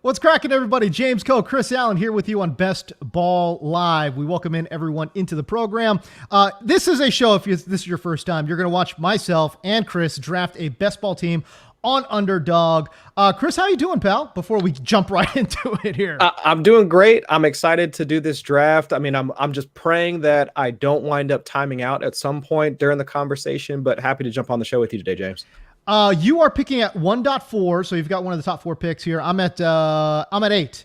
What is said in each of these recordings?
What's cracking, everybody? James Koh, Chris Allen here with you on Best Ball Live. We welcome in everyone into the program. This is a show, if this is your first time, you're going to watch myself and Chris draft a best ball team on Underdog. Chris, how you doing, pal? Before we jump right into it here. I'm doing great. I'm excited to do this draft. I mean, I'm just praying that I don't wind up timing out at some point during the conversation, but happy to jump on the show with you today, James. You are picking at 1.4, so you've got one of the top 4 picks here. I'm at 8.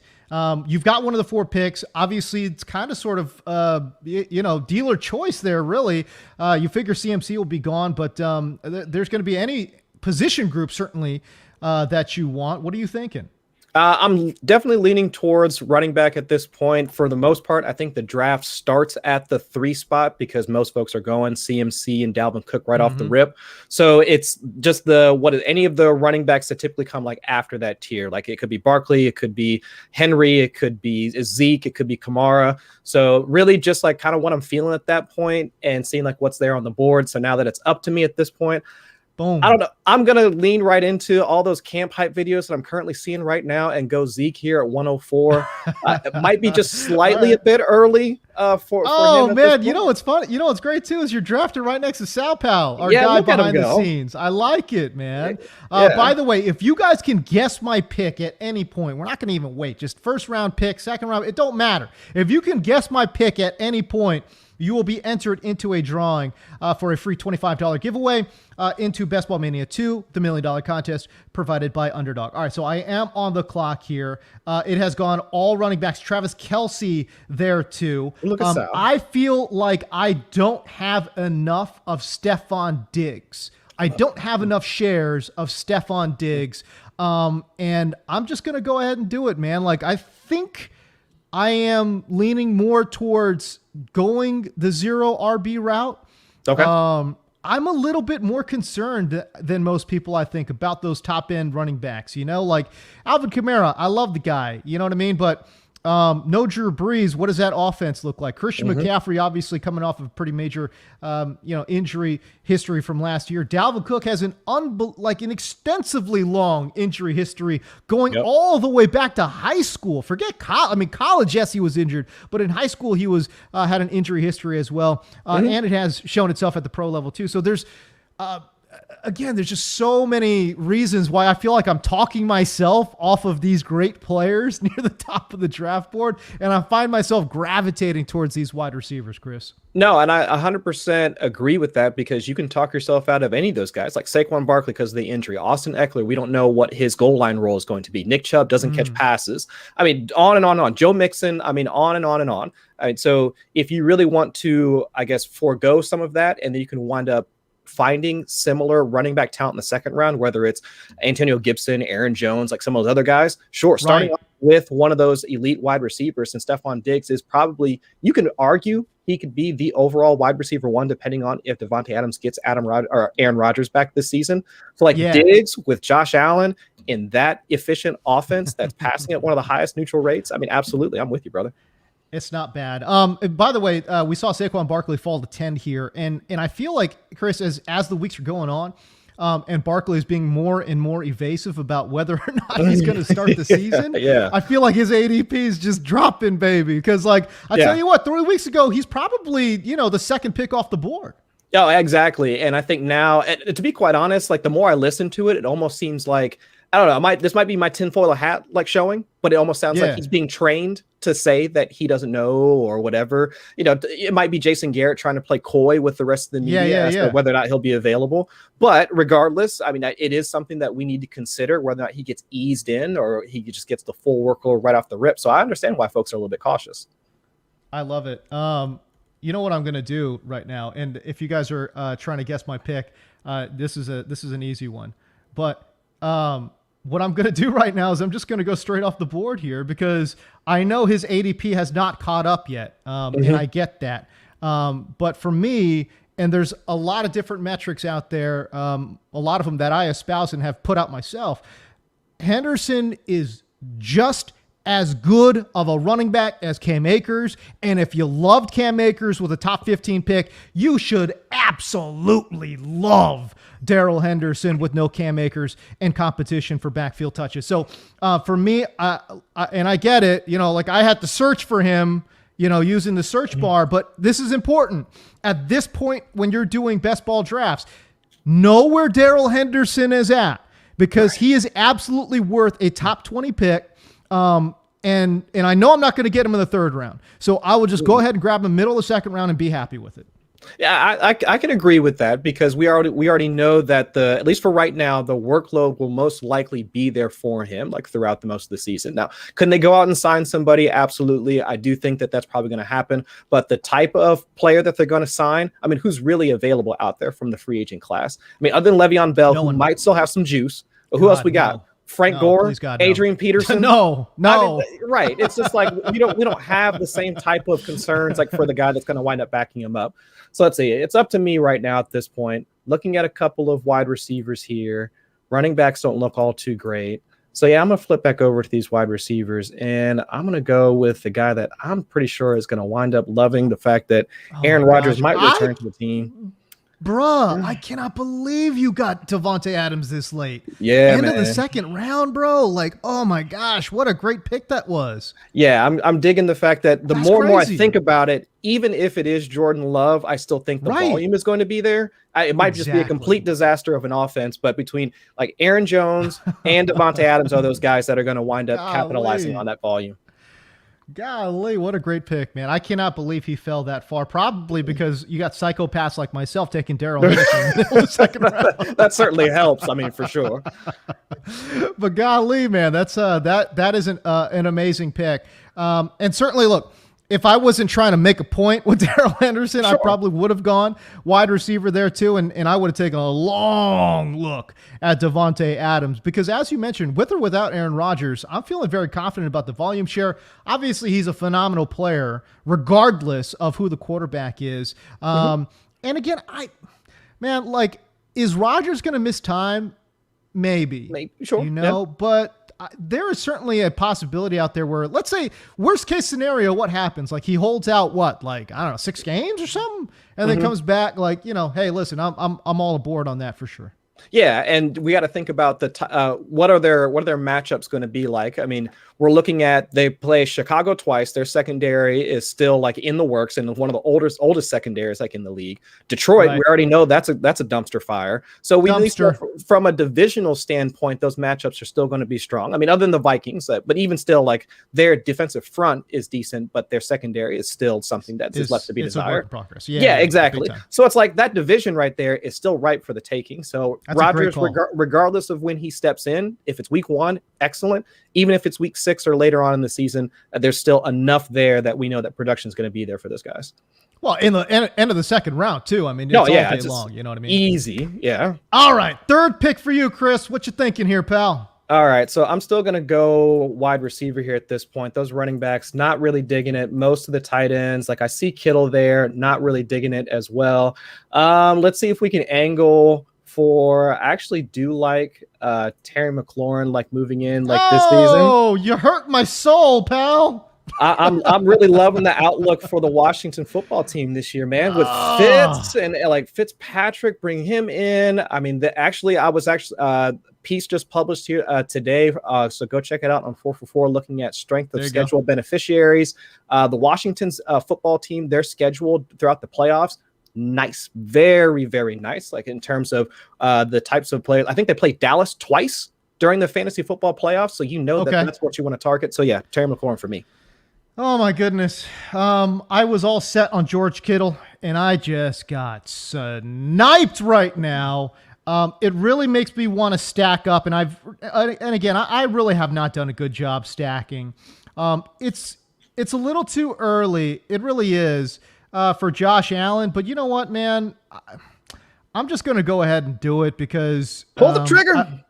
You've got one of the 4 picks. Obviously, it's kind of sort of dealer choice there. Really, you figure CMC will be gone, but there's going to be any position group certainly that you want. What are you thinking? I'm definitely leaning towards running back at this point. For the most part, I think the draft starts at the 3 spot because most folks are going CMC and Dalvin Cook right off the rip. So it's just any of the running backs that typically come like after that tier. Like it could be Barkley, it could be Henry, it could be Zeke, it could be Kamara. So really just like kind of what I'm feeling at that point and seeing like what's there on the board. So now that it's up to me at this point, boom. I don't know. I'm going to lean right into all those camp hype videos that I'm currently seeing right now and go Zeke here at 104. It might be just slightly a bit early for him man, you know what's fun? You know what's great too is you're drafted right next to Sal Pal, our guy behind the scenes. I like it, man. By the way, if you guys can guess my pick at any point, we're not going to even wait. Just first round pick, second round, it don't matter. If you can guess my pick at any point, you will be entered into a drawing for a free $25 giveaway into Best Ball Mania 2, the $1 million contest provided by Underdog. All right, so I am on the clock here. It has gone all running backs. Travis Kelce there too. Look at Sal. I feel like I don't have enough of Stephon Diggs. I don't have enough shares of Stephon Diggs, and I'm just going to go ahead and do it, man. Like I think I am leaning more towards going the 0 RB route. Okay. I'm a little bit more concerned than most people, I think, about those top end running backs. You know, like Alvin Kamara, I love the guy. You know what I mean? But no Drew Brees. What does that offense look like? Christian McCaffrey, obviously coming off of a pretty major, injury history from last year. Dalvin Cook has an extensively long injury history going all the way back to high school. Forget college. I mean, college, yes, he was injured, but in high school, he was had an injury history as well, and it has shown itself at the pro level too. So there's. Again, there's just so many reasons why I feel like I'm talking myself off of these great players near the top of the draft board, and I find myself gravitating towards these wide receivers, Chris. No, and I 100% agree with that because you can talk yourself out of any of those guys, like Saquon Barkley because of the injury. Austin Eckler, we don't know what his goal line role is going to be. Nick Chubb doesn't catch passes. I mean, on and on and on. Joe Mixon, I mean, on and on and on. I mean, so if you really want to, I guess, forego some of that, and then you can wind up finding similar running back talent in the second round, whether it's Antonio Gibson, Aaron Jones, like some of those other guys. Sure, starting off with one of those elite wide receivers, and Stephon Diggs is probably, you can argue he could be the overall wide receiver 1, depending on if Devontae Adams gets Aaron Rodgers back this season. So Diggs with Josh Allen in that efficient offense that's passing at one of the highest neutral rates. I mean, absolutely. I'm with you, brother. It's not bad. By the way, we saw Saquon Barkley fall to 10 here, and I feel like, Chris, as the weeks are going on, and Barkley is being more and more evasive about whether or not he's going to start the season. I feel like his ADP is just dropping, baby. Because, tell you what, 3 weeks ago, he's probably, the second pick off the board. Oh, exactly. And I think now, to be quite honest, like the more I listen to it, it almost seems like, I don't know, this might be my tinfoil hat showing, but it almost sounds like he's being trained to say that he doesn't know or whatever. It might be Jason Garrett trying to play coy with the rest of the media as to whether or not he'll be available. But regardless, I mean, it is something that we need to consider whether or not he gets eased in or he just gets the full workload right off the rip. So I understand why folks are a little bit cautious. I love it. You know what I'm going to do right now, and if you guys are trying to guess my pick, this is an easy one. But what I'm going to do right now is I'm just going to go straight off the board here because I know his ADP has not caught up yet, and I get that. But for me, and there's a lot of different metrics out there, a lot of them that I espouse and have put out myself, Henderson is just as good of a running back as Cam Akers. And if you loved Cam Akers with a top 15 pick, you should absolutely love Darrell Henderson with no Cam Akers and competition for backfield touches. So for me, and I get it, like I had to search for him, using the search bar, but this is important. At this point, when you're doing best ball drafts, know where Darrell Henderson is at, because he is absolutely worth a top 20 pick. And I know I'm not going to get him in the third round. So I will just go ahead and grab him middle of the second round and be happy with it. Yeah, I can agree with that, because we already know that at least for right now, the workload will most likely be there for him, like throughout the most of the season. Now, couldn't they go out and sign somebody? Absolutely. I do think that that's probably going to happen, but the type of player that they're going to sign, I mean, who's really available out there from the free agent class? I mean, other than Le'Veon Bell, who might still have some juice, but who else we got? No. Frank Gore, Adrian Peterson. No. I mean, right. It's just like we don't have the same type of concerns like for the guy that's going to wind up backing him up. So let's see. It's up to me right now at this point. Looking at a couple of wide receivers here, running backs don't look all too great. So yeah, I'm gonna flip back over to these wide receivers, and I'm gonna go with the guy that I'm pretty sure is gonna wind up loving the fact that Aaron Rodgers might return to the team. Bruh, I cannot believe you got Davante Adams this late. Yeah, End of the second round, bro. Like, oh my gosh, what a great pick that was. Yeah, I'm digging the fact that the more and more I think about it, even if it is Jordan Love, I still think the volume is going to be there. It might just be a complete disaster of an offense, but between like Aaron Jones and Davante Adams are those guys that are going to wind up capitalizing on that volume. Golly, what a great pick, man. I cannot believe he fell that far. Probably because you got psychopaths like myself taking Darrell Henderson in the middle of the second round. That certainly helps. I mean, for sure. But golly, man, that's that is an amazing pick. And certainly, look, if I wasn't trying to make a point with Darrell Henderson, I probably would have gone wide receiver there too, and I would have taken a long look at Davante Adams, because as you mentioned, with or without Aaron Rodgers, I'm feeling very confident about the volume share. Obviously, he's a phenomenal player, regardless of who the quarterback is. And again, is Rodgers going to miss time? Maybe. Sure. But there is certainly a possibility out there where, let's say, worst case scenario, what happens? Like he holds out 6 games or something, and then comes back hey, listen, I'm all aboard on that for sure. Yeah, and we got to think about what are their matchups going to be like. I mean, we're looking at, they play Chicago twice. Their secondary is still like in the works, and one of the oldest secondaries like in the league. Detroit, we already know that's a dumpster fire. So we at least from a divisional standpoint, those matchups are still going to be strong. I mean, other than the Vikings, but even still, like their defensive front is decent, but their secondary is still something that is left to be desired. A work in progress. Yeah, exactly. So it's like that division right there is still ripe for the taking. So Rodgers, regardless of when he steps in, if it's week 1, excellent. Even if it's week 6 or later on in the season, there's still enough there that we know that production is going to be there for those guys. Well, in the end of the second round too. I mean, it's all day long. You know what I mean? Easy, yeah. All right, third pick for you, Chris. What you thinking here, pal? All right, so I'm still going to go wide receiver here at this point. Those running backs, not really digging it. Most of the tight ends, like I see Kittle there, not really digging it as well. Let's see if we can angle for, I actually do like Terry McLaurin, like moving in like this season. Oh, you hurt my soul, pal. I'm really loving the outlook for the Washington football team this year, man. With Fitz and like Fitzpatrick, bring him in. I mean, I was piece just published here today, so go check it out on 444, looking at strength of schedule beneficiaries. The Washington's football team, they're scheduled throughout the playoffs. Nice, very, very nice. Like in terms of the types of players, I think they played Dallas twice during the fantasy football playoffs, so that's what you want to target. So yeah, Terry McLaurin for me. Oh my goodness. I was all set on George Kittle, and I just got sniped right now. It really makes me want to stack up, and I really have not done a good job stacking. It's a little too early. It really is for Josh Allen, but you know what, man? I'm just going to go ahead and do it because pull the trigger.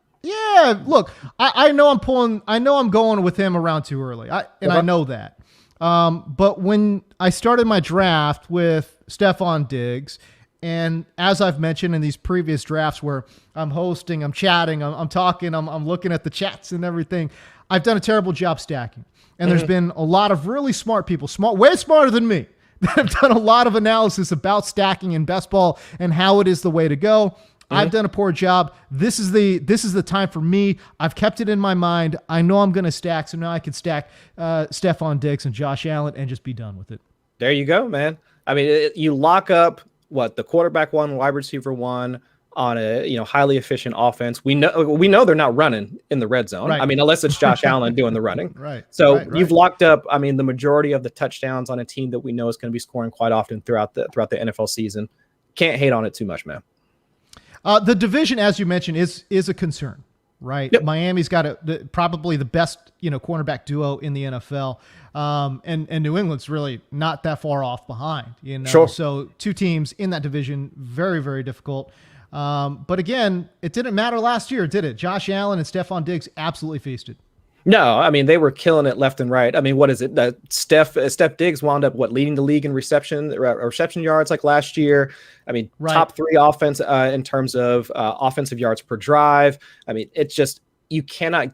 Look, I know I'm going with him around too early. I know that. But when I started my draft with Stephon Diggs, and as I've mentioned in these previous drafts where I'm hosting, I'm chatting, I'm talking, I'm looking at the chats and everything, I've done a terrible job stacking. And there's been a lot of really smart people, way smarter than me, that have done a lot of analysis about stacking in best ball and how it is the way to go. I've done a poor job. This is the time for me. I've kept it in my mind. I know I'm going to stack, so now I can stack Stephon Diggs and Josh Allen and just be done with it. There you go, man. I mean, you lock up the quarterback one, wide receiver one on a highly efficient offense. We know they're not running in the red zone. Right. I mean, unless it's Josh Allen doing the running. Right. So you've locked up, I mean, the majority of the touchdowns on a team that we know is going to be scoring quite often throughout the NFL season. Can't hate on it too much, man. The division, as you mentioned, is a concern, right? Yep. Miami's got probably the best, cornerback duo in the NFL. And New England's really not that far off behind, Sure. So two teams in that division, very, very difficult. But again, it didn't matter last year, did it? Josh Allen and Stephon Diggs absolutely feasted. No, I mean, they were killing it left and right. I mean, what is it? Steph Diggs wound up leading the league in reception yards like last year. I mean, top 3 offense in terms of offensive yards per drive. I mean, it's just, you cannot.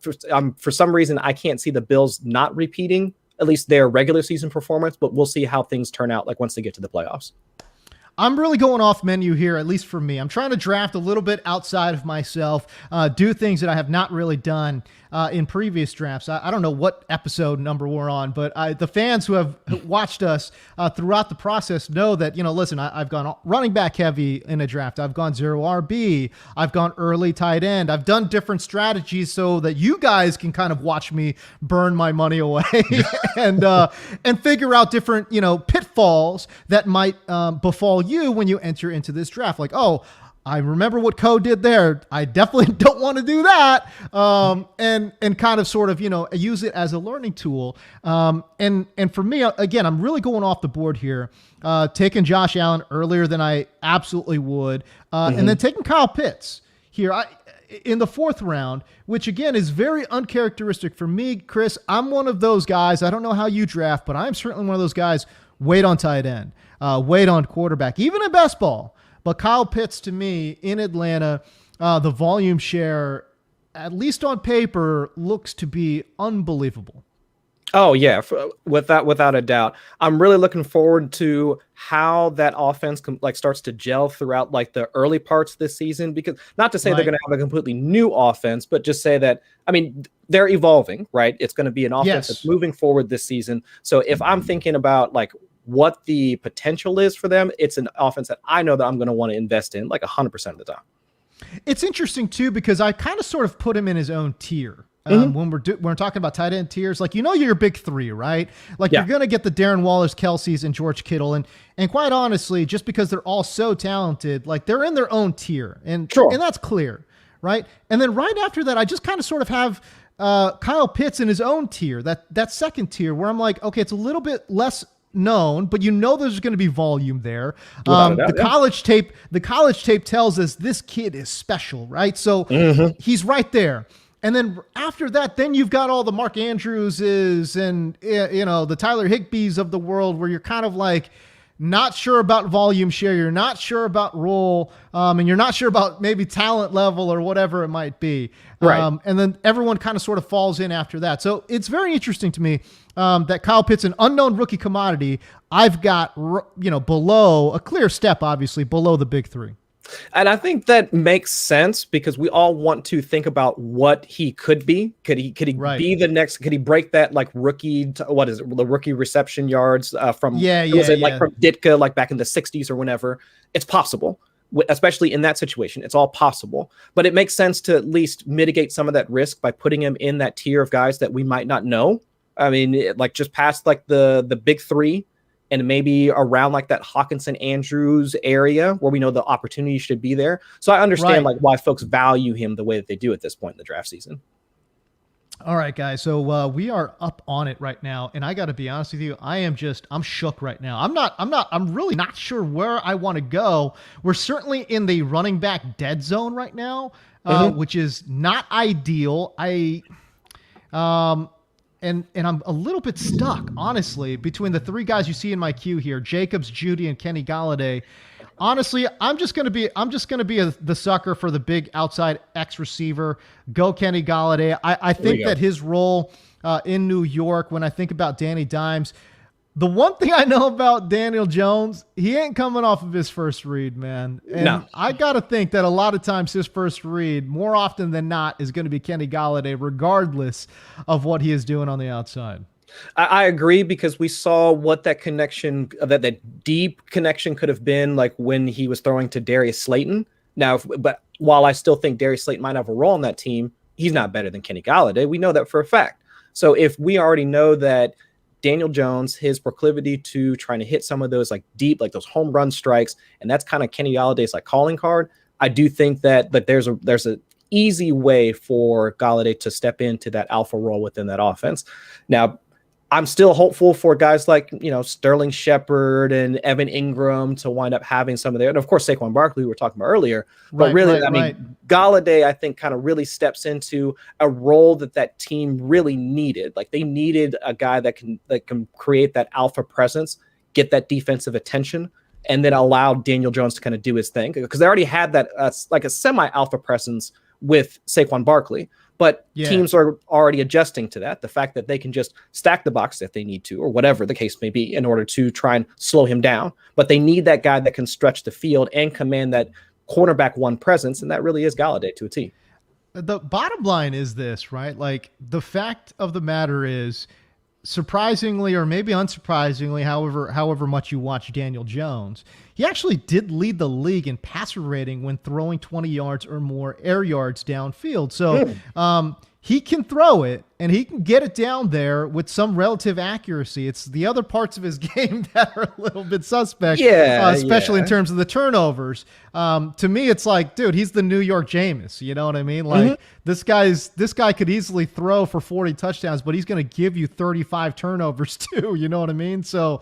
For some reason, I can't see the Bills not repeating at least their regular season performance, but we'll see how things turn out once they get to the playoffs. I'm really going off menu here, at least for me. I'm trying to draft a little bit outside of myself, do things that I have not really done in previous drafts. I don't know what episode number we're on, but the fans who have watched us throughout the process know that, listen, I've gone running back heavy in a draft. I've gone 0 RB. I've gone early tight end. I've done different strategies so that you guys can kind of watch me burn my money away and figure out different, pitfalls that might befall you when you enter into this draft. Like, oh, I remember what Koh did there. I definitely don't want to do that. And kind of sort of, use it as a learning tool. And for me, again, I'm really going off the board here, taking Josh Allen earlier than I absolutely would. And then taking Kyle Pitts here in the 4th round, which again is very uncharacteristic for me, Chris. I'm one of those guys. I don't know how you draft, but I'm certainly one of those guys. Wait on tight end, wait on quarterback, even in best ball. But Kyle Pitts, to me, in Atlanta, the volume share, at least on paper, looks to be unbelievable. Oh, yeah, without a doubt. I'm really looking forward to how that offense starts to gel throughout the early parts of this season, because not to say they're going to have a completely new offense, but just say that, I mean, they're evolving, right? It's going to be an offense that's moving forward this season. So if I'm thinking about what the potential is for them, it's an offense that I know that I'm going to want to invest in 100% of the time. It's interesting too, because I kind of sort of put him in his own tier. When we're talking about tight end tiers, your big 3, right? You're going to get the Darren Wallers, Kelce's, and George Kittle. And quite honestly, just because they're all so talented, they're in their own tier. And that's clear, right? And then right after that, I just kind of sort of have Kyle Pitts in his own tier, that second tier, where I'm like, okay, it's a little bit less known, but there's going to be volume there. College tape tells us this kid is special, right? So he's right there. And then after that, then you've got all the Mark Andrewses and the Tyler Higbees of the world, where you're kind of not sure about volume share, you're not sure about role, and you're not sure about maybe talent level or whatever it might be. Right. And then everyone kind of sort of falls in after that. So it's very interesting to me that Kyle Pitts, an unknown rookie commodity, I've got below a clear step, obviously below the big 3. And I think that makes sense, because we all want to think about what he could be. Could he be the next? Could he break that rookie? The rookie reception yards from from Ditka back in the 60s or whenever? It's possible, especially in that situation. It's all possible, but it makes sense to at least mitigate some of that risk by putting him in that tier of guys that we might not know. I mean, just past the big 3. And maybe around that Hawkinson Andrews area where we know the opportunity should be there. So I understand why folks value him the way that they do at this point in the draft season. All right, guys. So we are up on it right now, and I got to be honest with you, I'm shook right now. I'm really not sure where I want to go. We're certainly in the running back dead zone right now, which is not ideal. And I'm a little bit stuck, honestly, between the 3 guys you see in my queue here, Jacobs, Judy, and Kenny Galladay. Honestly, I'm just gonna be the sucker for the big outside X receiver. Go Kenny Galladay. I There we think go. that his role in New York, when I think about Danny Dimes, the one thing I know about Daniel Jones, he ain't coming off of his first read, man. And No, I gotta think that a lot of times his first read, more often than not, is going to be Kenny Galladay, regardless of what he is doing on the outside. I agree because we saw what that connection, that deep connection could have been like when he was throwing to Darius Slayton. Now, but while I still think Darius Slayton might have a role on that team, he's not better than Kenny Galladay. We know that for a fact. So if we already know that Daniel Jones, his proclivity to trying to hit some of those like deep, like those home run strikes, and that's kind of Kenny Galladay's like calling card, I do think that there's a easy way for Galladay to step into that alpha role within that offense. Now, I'm still hopeful for guys like, Sterling Shepard and Evan Ingram to wind up having some of their, and of course, Saquon Barkley, we were talking about earlier. But Right, really, right, I right. mean, Galladay, I think, kind of really steps into a role that team really needed. Like they needed a guy that can create that alpha presence, get that defensive attention, and then allow Daniel Jones to kind of do his thing because they already had that like a semi alpha presence with Saquon Barkley. But Yeah. teams are already adjusting to that. The fact that they can just stack the box if they need to, or whatever the case may be, in order to try and slow him down. But they need that guy that can stretch the field and command that cornerback one presence. And that really is Galladay to a T. The bottom line is this, right? Like the fact of the matter is, surprisingly or maybe unsurprisingly, however much you watch Daniel Jones, he actually did lead the league in passer rating when throwing 20 yards or more air yards downfield. So he can throw it and he can get it down there with some relative accuracy. It's the other parts of his game that are a little bit suspect, especially in terms of the turnovers. To me, it's like, dude, he's the New York Jameis. You know what I mean? Like this guy could easily throw for 40 touchdowns, but he's going to give you 35 turnovers too. You know what I mean? So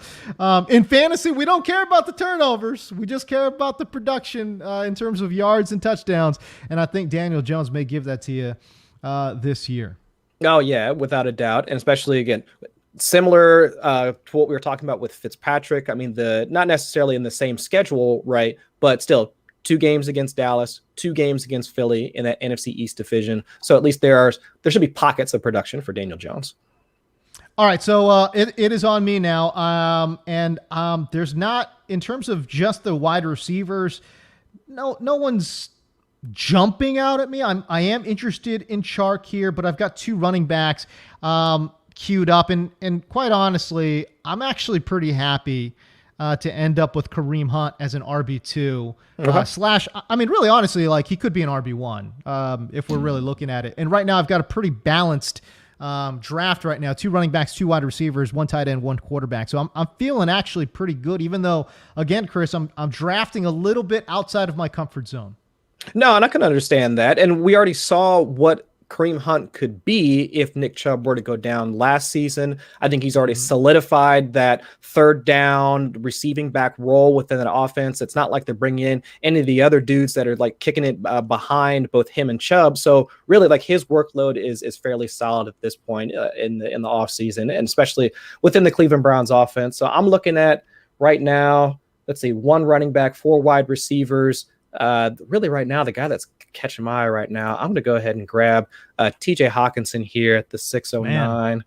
in fantasy, we don't care about the turnovers. We just care about the production in terms of yards and touchdowns. And I think Daniel Jones may give that to you this year. Oh, yeah, without a doubt. And especially, again, similar to what we were talking about with Fitzpatrick. I mean, not necessarily in the same schedule, right? But still, 2 games against Dallas, 2 games against Philly in that NFC East division. So at least there should be pockets of production for Daniel Jones. All right, so it is on me now. There's not, in terms of just the wide receivers, no one's jumping out at me. I am interested in Chark here, but I've got 2 running backs queued up, and quite honestly, I'm actually pretty happy to end up with Kareem Hunt as an RB2 slash. I mean, really, honestly, like he could be an RB1 if we're really looking at it. And right now, I've got a pretty balanced draft right now: 2 running backs, 2 wide receivers, 1 tight end, 1 quarterback. So I'm feeling actually pretty good, even though, again, Chris, I'm drafting a little bit outside of my comfort zone. No, and I can understand that. And we already saw what Kareem Hunt could be if Nick Chubb were to go down last season. I think he's already solidified that third down receiving back role within that offense. It's not like they're bringing in any of the other dudes that are like kicking it behind both him and Chubb. So really, like his workload is fairly solid at this point in the offseason, and especially within the Cleveland Browns offense. So I'm looking at right now, let's see, 1 running back, 4 wide receivers. Really right now, the guy that's catching my eye right now, I'm going to go ahead and grab TJ Hawkinson here at the 609,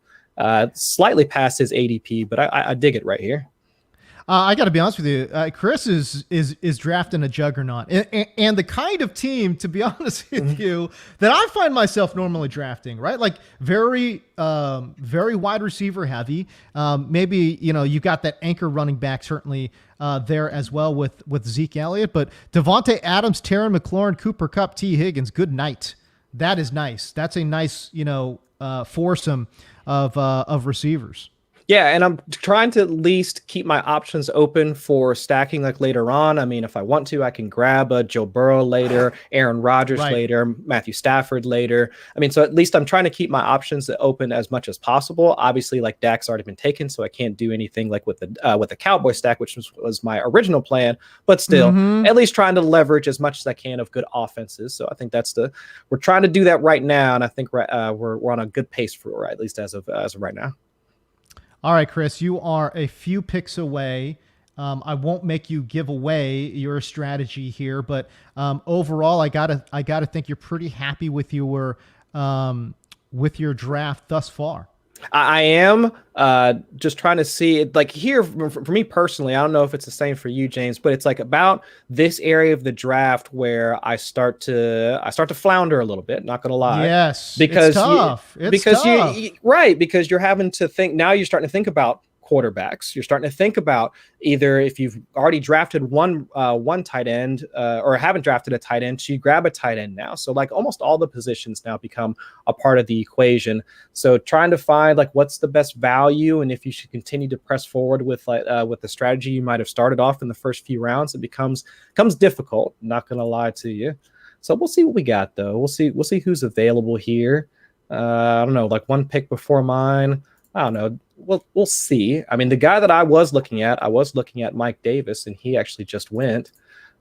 slightly past his ADP, but I dig it right here. I got to be honest with you, Chris is drafting a juggernaut, and the kind of team, to be honest with you, that I find myself normally drafting. Right, like very wide receiver heavy. Maybe you got that anchor running back certainly there as well with Zeke Elliott, but Devontae Adams, Terry McLaurin, Cooper Kupp, T Higgins. Good night. That is nice. That's a nice foursome of receivers. Yeah, and I'm trying to at least keep my options open for stacking like later on. I mean, if I want to, I can grab a Joe Burrow later, Aaron Rodgers later, Matthew Stafford later. I mean, so at least I'm trying to keep my options open as much as possible. Obviously, like Dak's already been taken, so I can't do anything like with the Cowboy stack, which was my original plan. But still, at least trying to leverage as much as I can of good offenses. So I think we're trying to do that right now, and I think we're on a good pace for at least as of right now. All right, Chris, you are a few picks away I won't make you give away your strategy here, but overall, I gotta think you're pretty happy with your draft thus far. I am just trying to see it, like here for me personally. I don't know if it's the same for you, James, but it's like about this area of the draft where I start to flounder a little bit. Not gonna lie, Yes, it's because tough. It's tough. right, because you're having to think now. You're starting to think about quarterbacks. You're starting to think about either if you've already drafted one tight end or haven't drafted a tight end, so you grab a tight end now. So like almost all the positions now become a part of the equation. So trying to find like what's the best value and if you should continue to press forward with the strategy you might have started off in the first few rounds, it becomes difficult. Not gonna lie to you. So we'll see what we got though. We'll see who's available here. I don't know, like one pick before mine. I don't know. We'll see. I mean, the guy that I was looking at Mike Davis, and he actually just went.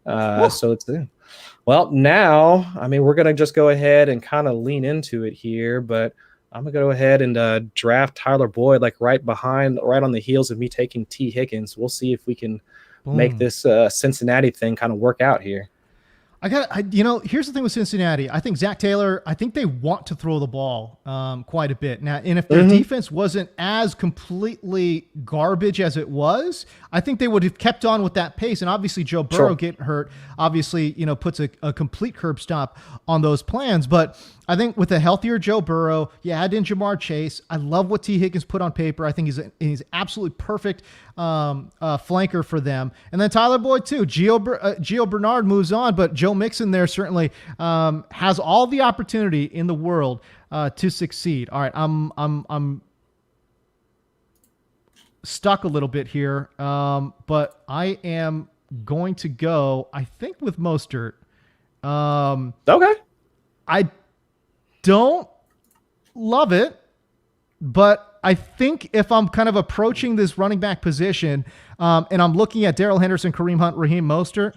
So it's well now. I mean, we're gonna just go ahead and kind of lean into it here, but I'm gonna go ahead and draft Tyler Boyd like right on the heels of me taking T. Higgins. We'll see if we can make this Cincinnati thing kind of work out here. Here's the thing with Cincinnati. I think Zach Taylor, I think they want to throw the ball quite a bit. Now, and if their defense wasn't as completely garbage as it was, I think they would have kept on with that pace. And obviously Joe Burrow getting hurt, obviously, puts a complete curb stop on those plans. But I think with a healthier Joe Burrow, you add in Jamar Chase. I love what T. Higgins put on paper. I think he's absolutely perfect flanker for them. And then Tyler Boyd too. Gio Bernard moves on, but Joe Mixon there certainly has all the opportunity in the world to succeed. All right, I'm stuck a little bit here, but I am going to go, I think, with Mostert. Okay. I don't love it, but I think if I'm kind of approaching this running back position and I'm looking at Darrell Henderson, Kareem Hunt, Raheem Mostert,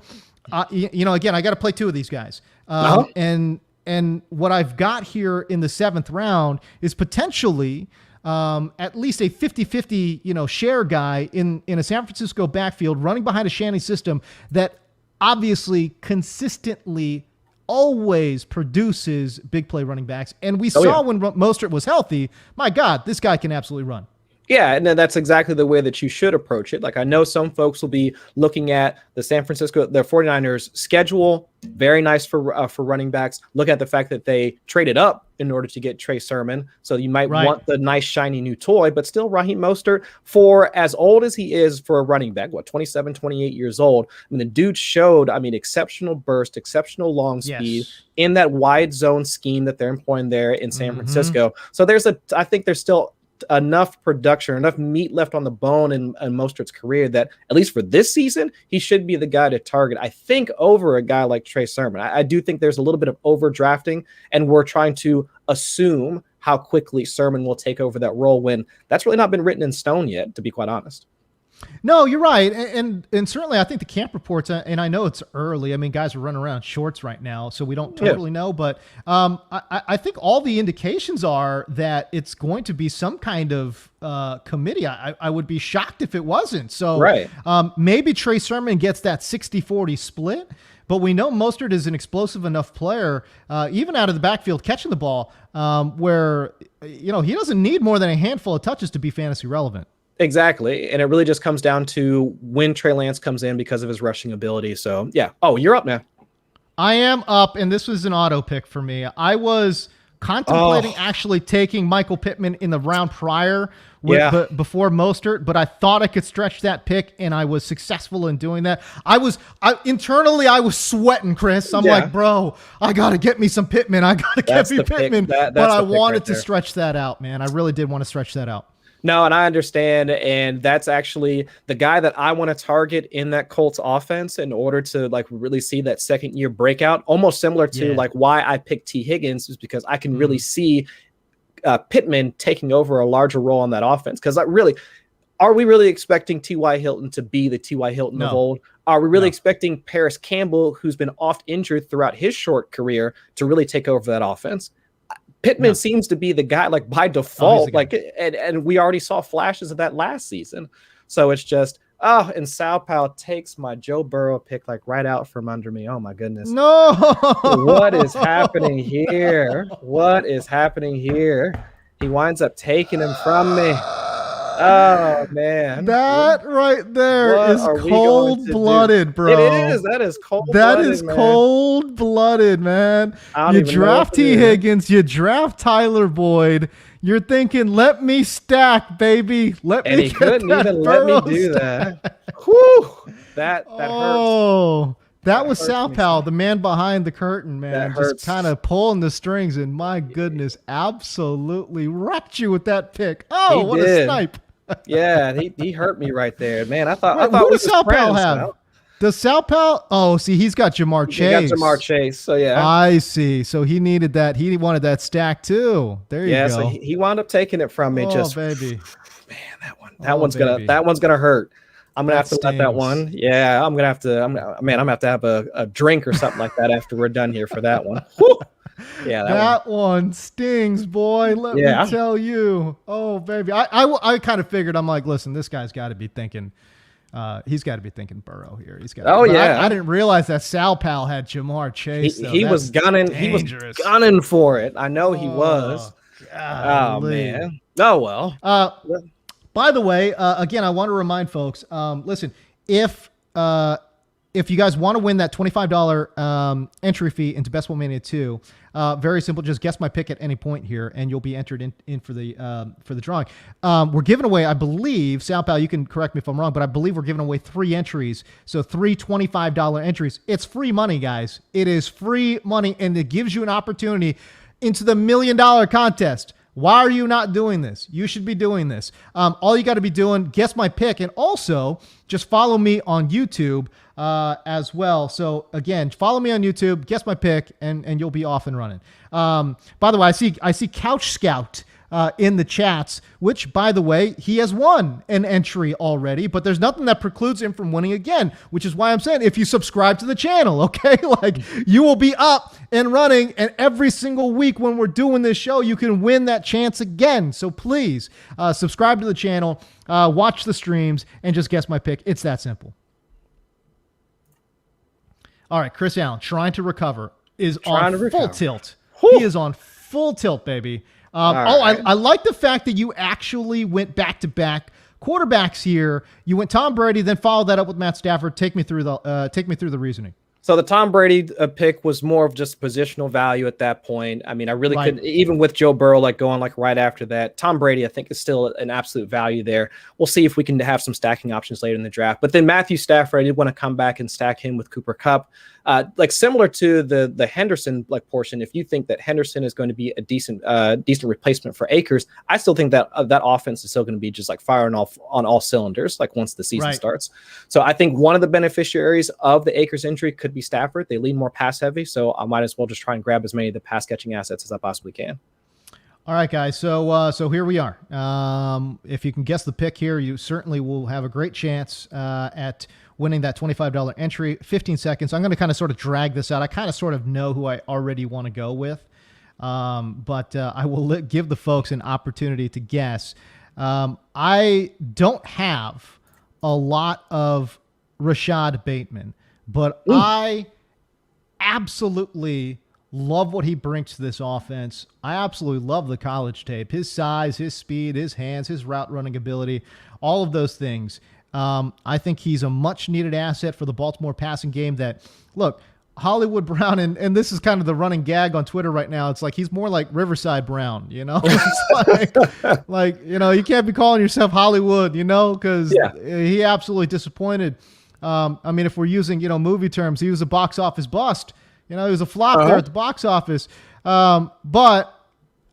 again, I got to play two of these guys. And what I've got here in the 7th round is potentially at least a 50-50, share guy in a San Francisco backfield running behind a Shanny system that obviously consistently always produces big play running backs. And we saw when Mostert was healthy, my God, this guy can absolutely run. Yeah, and then that's exactly the way that you should approach it. Like I know some folks will be looking at the 49ers schedule, very nice for running backs. Look at the fact that they traded up in order to get Trey Sermon. So you might want the nice shiny new toy, but still Raheem Mostert, for as old as he is for a running back, 27, 28 years old. I mean, the dude showed, exceptional burst, exceptional long speed in that wide zone scheme that they're employing there in San Francisco. So I think there's still enough production, enough meat left on the bone in Mostert's career that at least for this season, he should be the guy to target, I think, over a guy like Trey Sermon. I do think there's a little bit of overdrafting, and we're trying to assume how quickly Sermon will take over that role when that's really not been written in stone yet, to be quite honest. No, you're right. And certainly I think the camp reports, and I know it's early. I mean, guys are running around shorts right now, so we don't totally know. But I think all the indications are that it's going to be some kind of committee. I would be shocked if it wasn't. So maybe Trey Sermon gets that 60-40 split. But we know Mostert is an explosive enough player, even out of the backfield catching the ball, where he doesn't need more than a handful of touches to be fantasy relevant. Exactly. And it really just comes down to when Trey Lance comes in because of his rushing ability. So, yeah. Oh, you're up now. I am up, and this was an auto pick for me. I was contemplating actually taking Michael Pittman in the round prior before Mostert, but I thought I could stretch that pick, and I was successful in doing that. Internally, I was sweating, Chris. I'm like, bro, I got to get me some Pittman. I got to get me Pittman. But I wanted to stretch that out, man. I really did want to stretch that out. No, and I understand, and that's actually the guy that I want to target in that Colts offense in order to really see that second year breakout. Almost similar to why I picked T. Higgins, is because I can really see Pittman taking over a larger role on that offense. Because are we really expecting T.Y. Hilton to be the T.Y. Hilton of old? Are we really expecting Paris Campbell, who's been oft injured throughout his short career, to really take over that offense? Pittman seems to be the guy, by default, and we already saw flashes of that last season. So it's just, Oh, and Sao Paulo takes my Joe Burrow pick like right out from under me. Oh my goodness. No. What is happening here? What is happening here? He winds up taking him from me. Oh man. That right there What is are we going to do? cold-blooded, bro. It is. That is cold-blooded, That is man. cold-blooded, man. I don't You even know what draft to T. do. Higgins, you draft Tyler Boyd. You're thinking, let me stack, baby. Let And me he get couldn't that even let me Burrow do stack. that. Whew. That hurts. Oh, that was hurts Sal me, Pal, son. the man behind the curtain, That man. hurts. Just kind of pulling the strings, and my goodness, absolutely wrecked you with that pick. Oh, He what did. a snipe. Yeah, he hurt me right there, man. I thought Wait, we who was does Sal Pal friends have? now. Does Sal Pal? Oh, see, he's got Jamar He Chase. got Jamar Chase, so yeah. I see. So he needed that. He wanted that stack too. There you Yeah, go. so he wound up taking it from me. Oh, Just baby. man, Oh, baby. that one's gonna hurt. I'm gonna That have to let that stings. one. Yeah, I'm gonna have to have a drink or something like that after we're done here for that one. Whew. Yeah, That one stings, boy. Let Yeah. me tell you. Oh, baby. I kind of figured. I'm like, listen, this guy's got to be thinking. He's got to be thinking Burrow here. He's got. Oh, yeah. I didn't realize that Sal Pal had Jamar Chase. he was gunning. He was dangerous. gunning for it. I know he was. Oh golly. man. Oh well. By the way, again, I want to remind folks. Listen, if you guys want to win that $25 entry fee into Best Ball Mania 2, very simple. Just guess my pick at any point here, and you'll be entered in for the drawing. We're giving away, I believe, Sal Pal, you can correct me if I'm wrong, but I believe we're giving away 3 entries. So 3 $25 entries. It's free money, guys. It is free money, and it gives you an opportunity into the $1 million contest. Why are you not doing this? You should be doing this. All you got to be doing, guess my pick, and also just follow me on YouTube as well. So again, follow me on YouTube, guess my pick, and you'll be off and running. By the way, I see Couch Scout in the chats, which, by the way, he has won an entry already, but there's nothing that precludes him from winning again, which is why I'm saying if you subscribe to the channel, okay, like you will be up and running, and every single week when we're doing this show, you can win that chance again. So please subscribe to the channel, watch the streams, and just guess my pick. It's that simple. All right, Chris Allen, trying to recover, is on full tilt. Whew. He is on full tilt, baby. right. I like the fact that you actually went back-to-back quarterbacks here. You went Tom Brady, then followed that up with Matt Stafford. Take me through the reasoning. So the Tom Brady pick was more of just positional value at that point. I mean, I really couldn't, even with Joe Burrow, like going like right after that. Tom Brady, I think, is still an absolute value there. We'll see if we can have some stacking options later in the draft. But then Matthew Stafford, I did want to come back and stack him with Cooper Kupp. Like similar to the Henderson like portion, if you think that Henderson is going to be a decent replacement for Akers, I still think that that offense is still going to be just like firing off on all cylinders, like once the season starts. So I think one of the beneficiaries of the Akers injury could be Stafford. They lean more pass heavy, so I might as well just try and grab as many of the pass catching assets as I possibly can. All right, guys. So here we are. If you can guess the pick here, you certainly will have a great chance at winning that $25 entry. 15 seconds. I'm going to kind of sort of drag this out. I kind of sort of know who I already want to go with, but I will give the folks an opportunity to guess. I don't have a lot of Rashad Bateman, but I absolutely love what he brings to this offense. I absolutely love the college tape. His size, his speed, his hands, his route running ability, all of those things. I think he's a much-needed asset for the Baltimore passing game that, look, Hollywood Brown, and this is kind of the running gag on Twitter right now. It's like he's more like Riverside Brown, you know? It's like, you know, you can't be calling yourself Hollywood, you know, because he absolutely disappointed. I mean, if we're using, you know, movie terms, he was a box office bust. You know, he was a flop there at the box office. But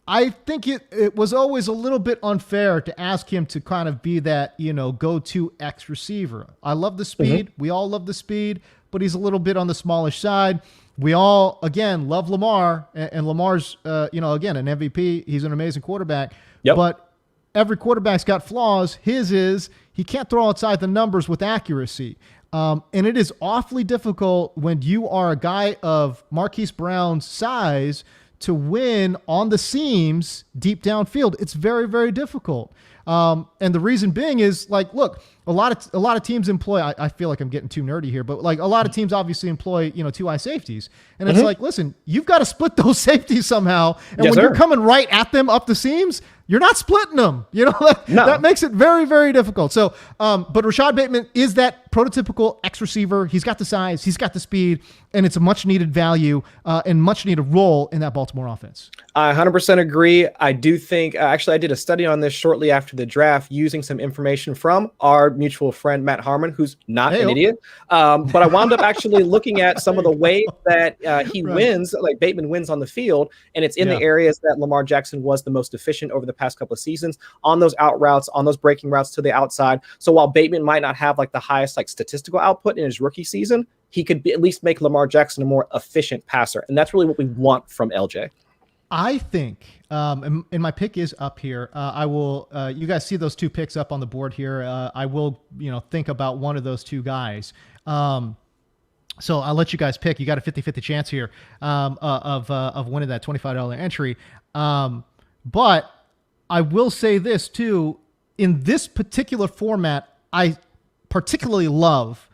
I think it was always a little bit unfair to ask him to kind of be that, you know, go-to X receiver. I love the speed. We all love the speed, but he's a little bit on the smallish side. We all, again, love Lamar, and Lamar's, you know, again, an MVP. He's an amazing quarterback. But every quarterback's got flaws. His is he can't throw outside the numbers with accuracy. And it is awfully difficult when you are a guy of Marquise Brown's size to win on the seams deep downfield. It's very, very difficult. And the reason being is, like, look, a lot of teams employ, I feel like I'm getting too nerdy here, but like a lot of teams obviously employ, two high safeties. And it's like, listen, you've got to split those safeties somehow. And when you're coming right at them up the seams, you're not splitting them. That makes it very, very difficult. So, but Rashad Bateman is that prototypical X receiver. He's got the size, he's got the speed, and it's a much needed value and much needed role in that Baltimore offense. I 100% agree. I do think, actually, I did a study on this shortly after the draft using some information from our mutual friend, Matt Harmon, who's not an idiot. But I wound up actually looking at some of the ways that he wins, like Bateman wins on the field, and it's in the areas that Lamar Jackson was the most efficient over the past couple of seasons on those out routes, on those breaking routes to the outside. So while Bateman might not have like the highest like statistical output in his rookie season, he could at least make Lamar Jackson a more efficient passer. And that's really what we want from LJ. I think, and my pick is up here. I will, you guys see those two picks up on the board here. I will, think about one of those two guys. So I'll let you guys pick. You got a 50-50 chance here of winning that $25 entry. But I will say this too, in this particular format, I particularly love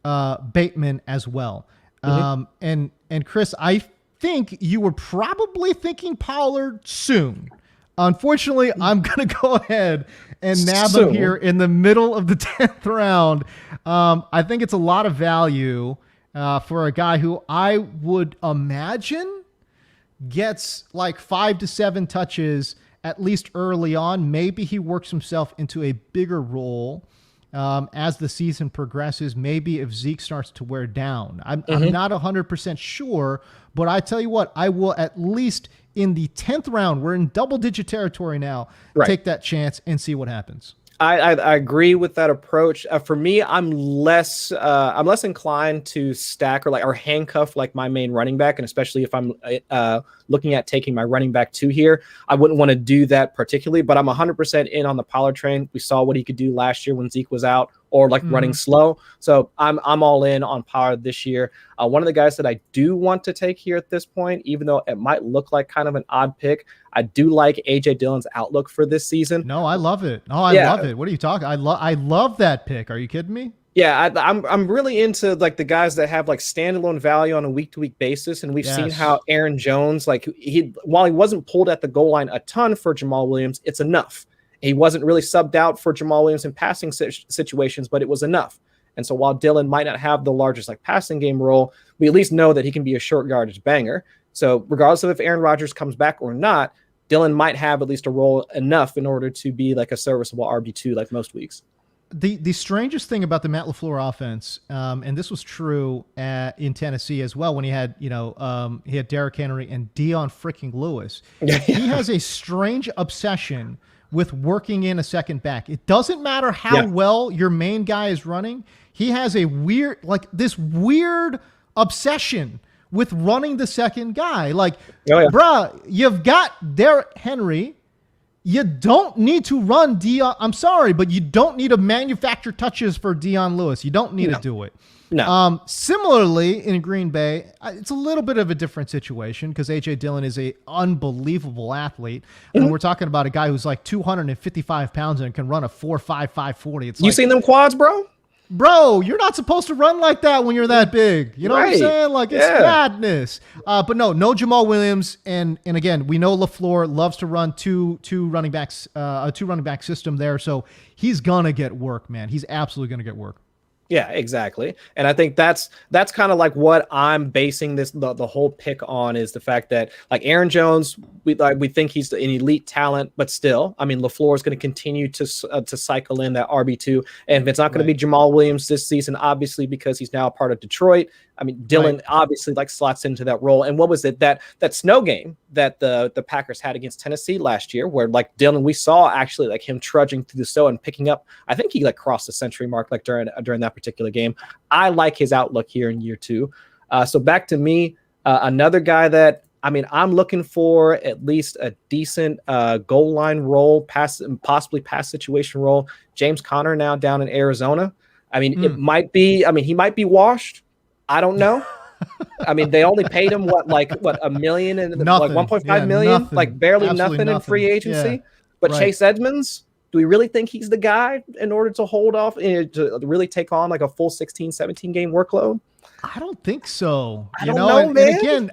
Bateman as well. And Chris, I think you were probably thinking Pollard soon. Unfortunately, I'm going to go ahead and nab him here in the middle of the 10th round. I think it's a lot of value for a guy who I would imagine gets like 5 to 7 touches at least early on. Maybe he works himself into a bigger role as the season progresses. Maybe if Zeke starts to wear down. I'm not 100% sure, but I tell you what, I will at least in the 10th round, we're in double-digit territory now, take that chance and see what happens. I agree with that approach. For me, I'm less inclined to stack or handcuff like my main running back, and especially if I'm looking at taking my running back 2 here, I wouldn't want to do that particularly. But I'm 100% in on the Pollard train. We saw what he could do last year when Zeke was out, or running slow. So I'm all in on Pollard this year. One of the guys that I do want to take here at this point, even though it might look like kind of an odd pick, I do like AJ Dillon's outlook for this season. No, I love it. No, I love it. What are you talking? I love that pick. Are you kidding me? Yeah, I'm really into like the guys that have like standalone value on a week-to-week basis, and we've seen how Aaron Jones, while he wasn't pulled at the goal line a ton for Jamal Williams, it's enough. He wasn't really subbed out for Jamal Williams in passing situations, but it was enough. And so while Dillon might not have the largest passing game role, we at least know that he can be a short yardage banger. So regardless of if Aaron Rodgers comes back or not, Dillon might have at least a role enough in order to be like a serviceable RB2 like most weeks. The strangest thing about the Matt LaFleur offense, and this was true in Tennessee as well when he had Derrick Henry and Dion freaking Lewis. He has a strange obsession with working in a second back. It doesn't matter how well your main guy is running. He has a weird obsession with running the second guy. Bruh, you've got Derrick Henry. You don't need to run Dion. I'm sorry, but you don't need to manufacture touches for Dion Lewis. You don't need to do it. No. Similarly, in Green Bay, it's a little bit of a different situation because A.J. Dillon is an unbelievable athlete. And we're talking about a guy who's like 255 pounds and can run a 4.5, 540. You seen them quads, bro? Bro, you're not supposed to run like that when you're that big. You know what I'm saying? Like, it's madness. But no Jamal Williams. And again, we know LaFleur loves to run two running backs, a 2-running-back system there. So he's going to get work, man. He's absolutely going to get work. Yeah, exactly. And I think that's kind of like what I'm basing the whole pick on, is the fact that like Aaron Jones, we think he's an elite talent, but still, I mean, LaFleur is going to continue to cycle in that RB2, and if it's not going to be Jamal Williams this season, obviously, because he's now a part of Detroit. I mean, Dillon obviously slots into that role. And what was it, that snow game that the Packers had against Tennessee last year, where Dillon, we saw actually him trudging through the snow and picking up, I think he crossed the century mark during that particular game. I like his outlook here in year 2. So back to me, another guy that, I mean, I'm looking for at least a decent goal line role, possibly pass situation role. James Conner now down in Arizona. I mean, it might be, he might be washed. I don't know. I mean, they only paid him what $1 million and nothing. $1.5 million, nothing. Barely Absolutely nothing in free agency. Yeah. But Chase Edmonds, Do we really think he's the guy in order to hold off and to really take on like a full 16, 17 game workload? I don't think so. I don't know, man. And again,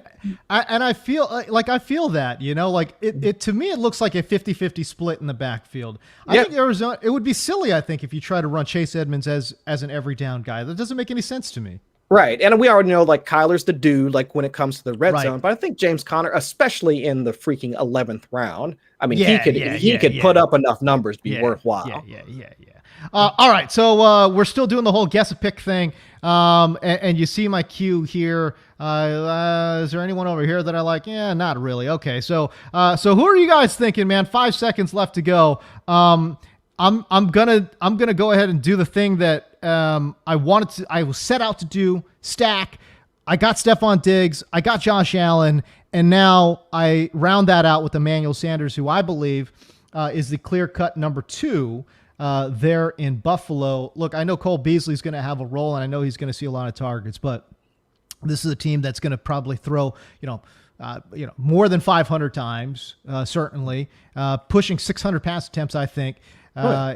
I feel I feel that, like it to me, it looks like a 50-50 split in the backfield. I think Arizona, it would be silly, I think, if you try to run Chase Edmonds as an every down guy. That doesn't make any sense to me. Right. And we already know like Kyler's the dude, like when it comes to the red zone. But I think James Conner, especially in the freaking 11th round, I mean, he could put up enough numbers to be worthwhile. Yeah. All right. So we're still doing the whole guess a pick thing. And you see my cue here. Is there anyone over here that I like? Yeah, not really. Okay. So who are you guys thinking, man? 5 seconds left to go. I'm gonna go ahead and do the thing that I was set out to do. Stack. I got Stephon Diggs. I got Josh Allen, and now I round that out with Emmanuel Sanders, who I believe is the clear-cut number 2 there in Buffalo. Look, I know Cole Beasley's going to have a role, and I know he's going to see a lot of targets, but this is a team that's going to probably throw, more than 500 times, certainly, pushing 600 pass attempts, I think.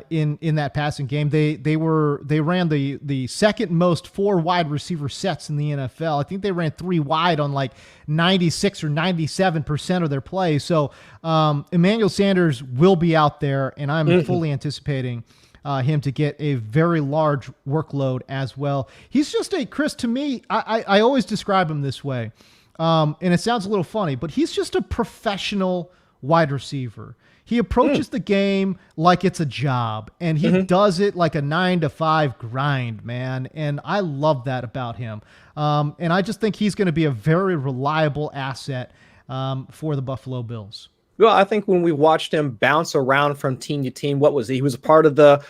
In that passing game, they ran the second most 4 wide receiver sets in the NFL. I think they ran 3 wide on like 96 or 97% of their plays. So Emmanuel Sanders will be out there, and I'm fully anticipating him to get a very large workload as well. He's just Chris, to me, I always describe him this way, and it sounds a little funny, but he's just a professional wide receiver. He approaches the game like it's a job, and he does it like a 9-to-5 grind, man. And I love that about him. And I just think he's going to be a very reliable asset for the Buffalo Bills. Well, I think when we watched him bounce around from team to team, what was he? He was a part of the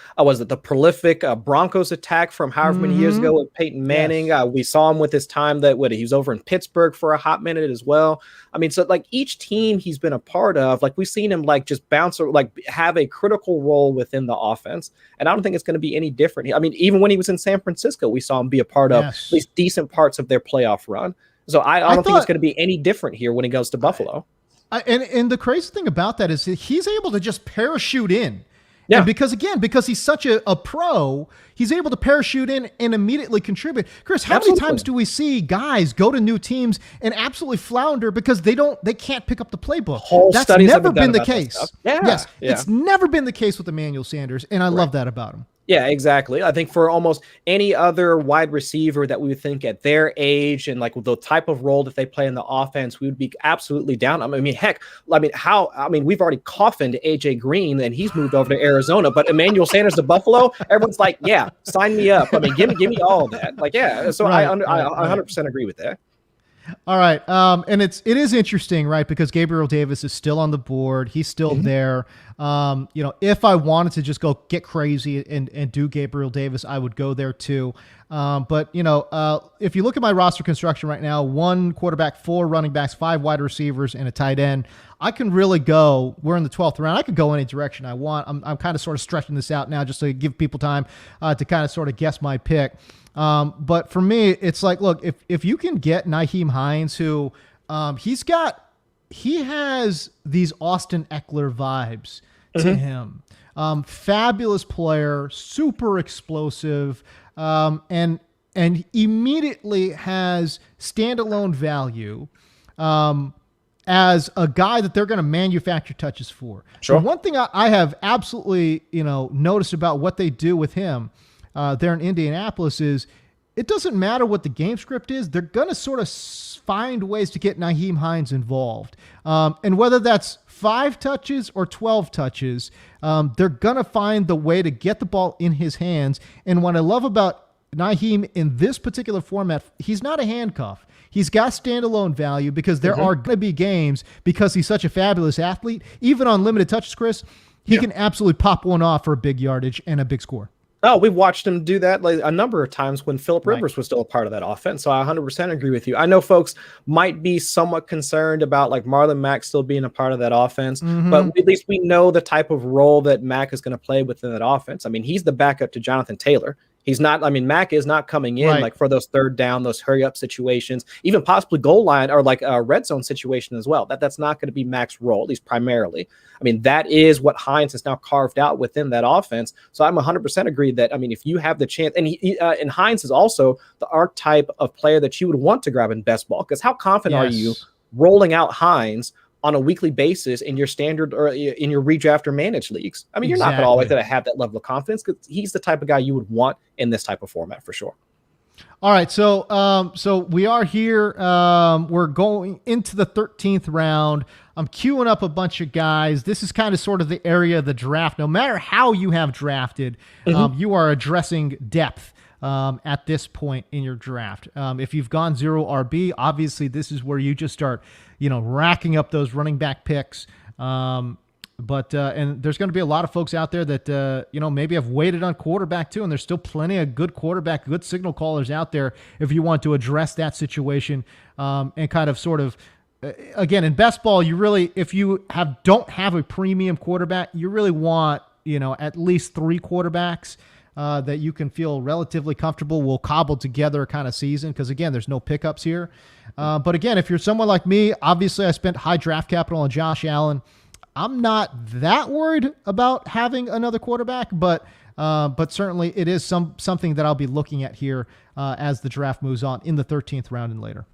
prolific Broncos attack from however many years ago with Peyton Manning. Yes. We saw him with his time he was over in Pittsburgh for a hot minute as well. I mean, so like each team he's been a part of, like we've seen him like just bounce or like have a critical role within the offense. And I don't think it's going to be any different. I mean, even when he was in San Francisco, we saw him be a part of at least decent parts of their playoff run. So I don't think it's going to be any different here when he goes to Buffalo. And the crazy thing about that is that he's able to just parachute in. Yeah. And because he's such a pro, he's able to parachute in and immediately contribute. Chris, how many times do we see guys go to new teams and absolutely flounder because they can't pick up the playbook? That's never been the case. It's never been the case with Emmanuel Sanders, and I love that about him. Yeah, exactly. I think for almost any other wide receiver that we would think at their age and like the type of role that they play in the offense, we would be absolutely down. I mean, heck, we've already coffined AJ Green and he's moved over to Arizona, but Emmanuel Sanders to Buffalo, everyone's like, yeah, sign me up. I mean, give me all of that. Like, yeah. So I 100% agree with that. All right. And it is interesting, right? Because Gabriel Davis is still on the board. He's still there. If I wanted to just go get crazy and do Gabriel Davis, I would go there too. But if you look at my roster construction right now, 1 quarterback, 4 running backs, 5 wide receivers, and a tight end, I can really go. We're in the 12th round. I could go any direction I want. I'm kind of sort of stretching this out now just to give people time to kind of sort of guess my pick. But for me, it's like, look, if you can get Nyheim Hines, who he has these Austin Eckler vibes to him. Fabulous player, super explosive, and immediately has standalone value as a guy that they're going to manufacture touches for. Sure. And one thing I have absolutely noticed about what they do with him there in Indianapolis is it doesn't matter what the game script is. They're going to sort of find ways to get Nyheim Hines involved. And whether that's 5 touches or 12 touches, they're going to find the way to get the ball in his hands. And what I love about Nyheim in this particular format, he's not a handcuff. He's got standalone value because there are going to be games, because he's such a fabulous athlete, even on limited touches, Chris, he can absolutely pop one off for a big yardage and a big score. Oh, we've watched him do that like a number of times when Phillip Rivers was still a part of that offense. So I 100% agree with you. I know folks might be somewhat concerned about like Marlon Mack still being a part of that offense, but at least we know the type of role that Mack is going to play within that offense. I mean, he's the backup to Jonathan Taylor. He's not, I mean, Mac is not coming in Right. like for those third down, those hurry up situations, even possibly goal line or like a red zone situation as well. That's not going to be Mac's role, at least primarily. I mean, that is what Hines has now carved out within that offense. So I'm 100% agreed that, I mean, if you have the chance, and Hines is also the archetype of player that you would want to grab in best ball, because how confident are you rolling out Hines on a weekly basis in your standard or in your redraft or managed leagues? I mean, you're not going to always have that level of confidence, because he's the type of guy you would want in this type of format for sure. All right. So we are here. We're going into the 13th round. I'm queuing up a bunch of guys. This is kind of sort of the area of the draft. No matter how you have drafted, you are addressing depth at this point in your draft. If you've gone 0 RB, obviously this is where you just start, racking up those running back picks. And there's going to be a lot of folks out there that, maybe have waited on quarterback too. And there's still plenty of good quarterback, good signal callers out there if you want to address that situation and kind of sort of, again, in best ball, you really, if you don't have a premium quarterback, you really want, at least 3 quarterbacks that you can feel relatively comfortable will cobble together a kind of season. Because again, there's no pickups here. But again, if you're someone like me, obviously I spent high draft capital on Josh Allen. I'm not that worried about having another quarterback, but certainly it is something that I'll be looking at here as the draft moves on in the 13th round and later.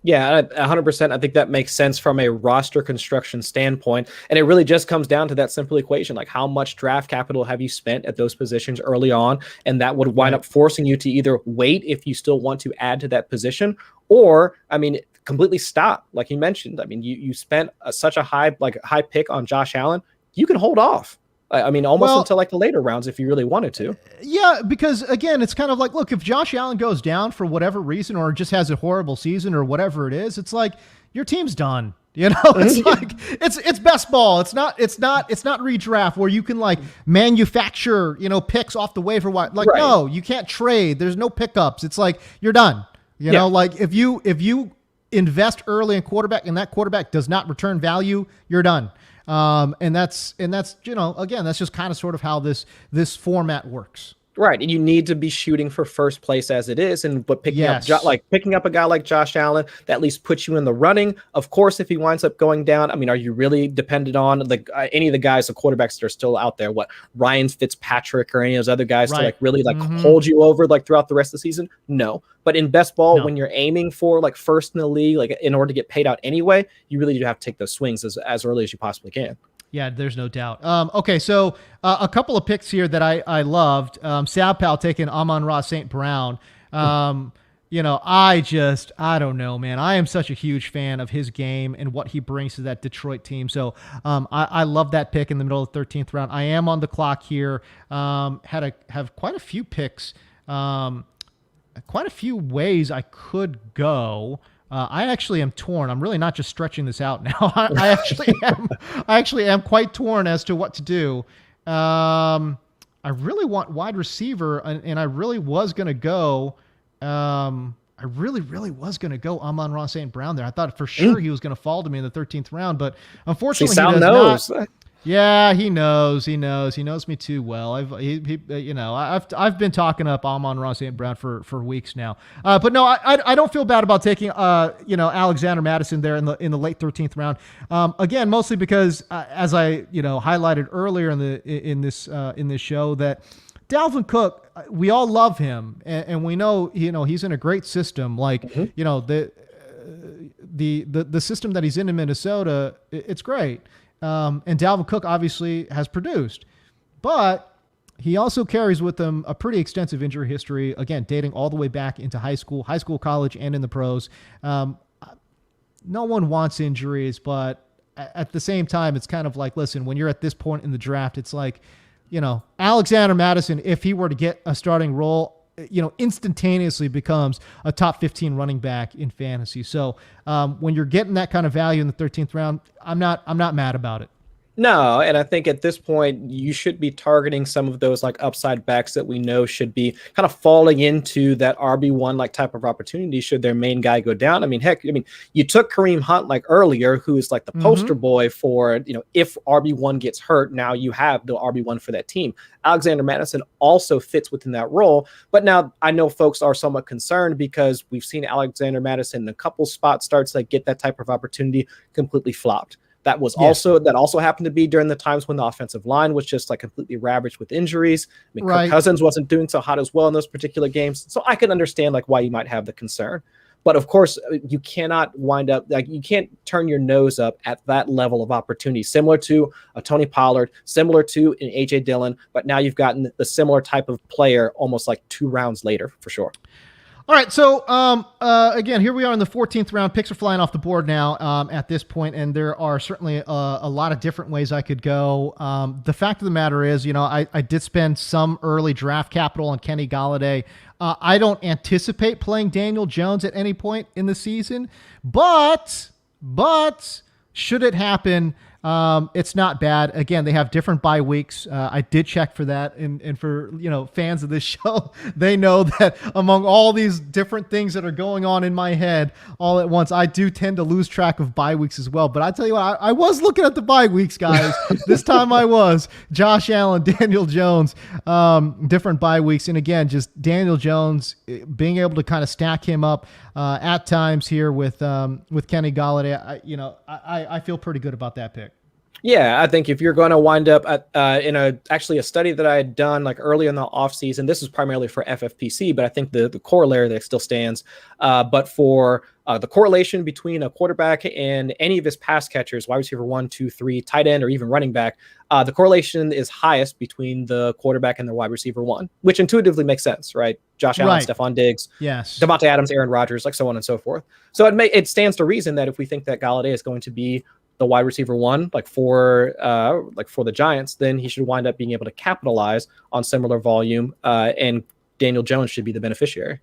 Yeah, 100%. I think that makes sense from a roster construction standpoint. And it really just comes down to that simple equation. Like, how much draft capital have you spent at those positions early on? And that would wind up forcing you to either wait if you still want to add to that position, or, I mean, completely stop. Like you mentioned, I mean, you spent such a high pick on Josh Allen. You can hold off. I mean, almost until like the later rounds if you really wanted to. Yeah, because again, it's kind of like, look, if Josh Allen goes down for whatever reason or just has a horrible season or whatever it is, it's like your team's done. It's like it's best ball. It's not redraft where you can like manufacture, picks off the waiver wire. Like, no, you can't trade. There's no pickups. It's like you're done. Like if you invest early in quarterback and that quarterback does not return value, you're done. And that's again, that's just kind of sort of how this format works. Right. And you need to be shooting for first place as it is. But picking up a guy like Josh Allen, that at least puts you in the running. Of course, if he winds up going down, I mean, are you really dependent on any of the guys, the quarterbacks that are still out there? What, Ryan Fitzpatrick or any of those other guys to like really like hold you over like throughout the rest of the season? No. But in best ball, when you're aiming for like first in the league, like in order to get paid out anyway, you really do have to take those swings as early as you possibly can. Yeah, there's no doubt. Okay, so a couple of picks here that I loved. Sal Pal taking Amon-Ra St. Brown. I don't know, man. I am such a huge fan of his game and what he brings to that Detroit team. So I love that pick in the middle of the 13th round. I am on the clock here. Have quite a few picks, quite a few ways I could go. I actually am torn. I'm really not just stretching this out now. I actually am quite torn as to what to do. I really want wide receiver, and I really was going to go. I really was going to go Amon-Ra St. Brown there. I thought for sure he was going to fall to me in the 13th round, but unfortunately, he does not. Yeah, he knows. He knows me too well. I've been talking up Amon-Ra St. Brown for weeks now. But no, I don't feel bad about taking Alexander Mattison there in the late 13th round. Again, mostly because as I highlighted earlier in this show, that Dalvin Cook, we all love him, and we know he's in a great system. Like the system that he's in Minnesota, it's great. And Dalvin Cook obviously has produced, but he also carries with him a pretty extensive injury history, again, dating all the way back into high school, college, and in the pros. No one wants injuries, but at the same time, it's kind of like, listen, when you're at this point in the draft, it's like, Alexander Mattison, if he were to get a starting role, instantaneously becomes a top 15 running back in fantasy. So when you're getting that kind of value in the 13th round, I'm not mad about it. No, and I think at this point you should be targeting some of those like upside backs that we know should be kind of falling into that RB1 like type of opportunity should their main guy go down. I mean, heck, I mean, you took Kareem Hunt like earlier, who's like the poster boy for, if RB1 gets hurt, now you have the RB1 for that team. Alexander Madison also fits within that role, but now I know folks are somewhat concerned because we've seen Alexander Madison in a couple spot starts that get that type of opportunity completely flopped. That also happened to be during the times when the offensive line was just like completely ravaged with injuries. I mean, Kirk Cousins wasn't doing so hot as well in those particular games. So I can understand like why you might have the concern. But of course, you cannot wind up like you can't turn your nose up at that level of opportunity, similar to a Tony Pollard, similar to an AJ Dillon. But now you've gotten the similar type of player almost like 2 rounds later for sure. All right, so again, here we are in the 14th round. Picks are flying off the board now at this point, and there are certainly a lot of different ways I could go. The fact of the matter is, I did spend some early draft capital on Kenny Golladay. I don't anticipate playing Daniel Jones at any point in the season, but should it happen, it's not bad. Again, they have different bye weeks. I did check for that. And for, fans of this show, they know that among all these different things that are going on in my head all at once, I do tend to lose track of bye weeks as well. But I tell you what, I was looking at the bye weeks, guys. This time I was. Josh Allen, Daniel Jones, different bye weeks. And again, just Daniel Jones, being able to kind of stack him up at times here with Kenny Golladay, I feel pretty good about that pick. Yeah, I think if you're going to wind up in a study that I had done like early in the offseason, this is primarily for FFPC, but I think the corollary that still stands. But for the correlation between a quarterback and any of his pass catchers, wide receiver 1, 2, 3, tight end, or even running back, the correlation is highest between the quarterback and the wide receiver 1, which intuitively makes sense, right? Josh Allen, Stephon Diggs, Devontae Adams, Aaron Rodgers, like so on and so forth. So it stands to reason that if we think that Golladay is going to be the wide receiver 1, like for the Giants, then he should wind up being able to capitalize on similar volume, and Daniel Jones should be the beneficiary.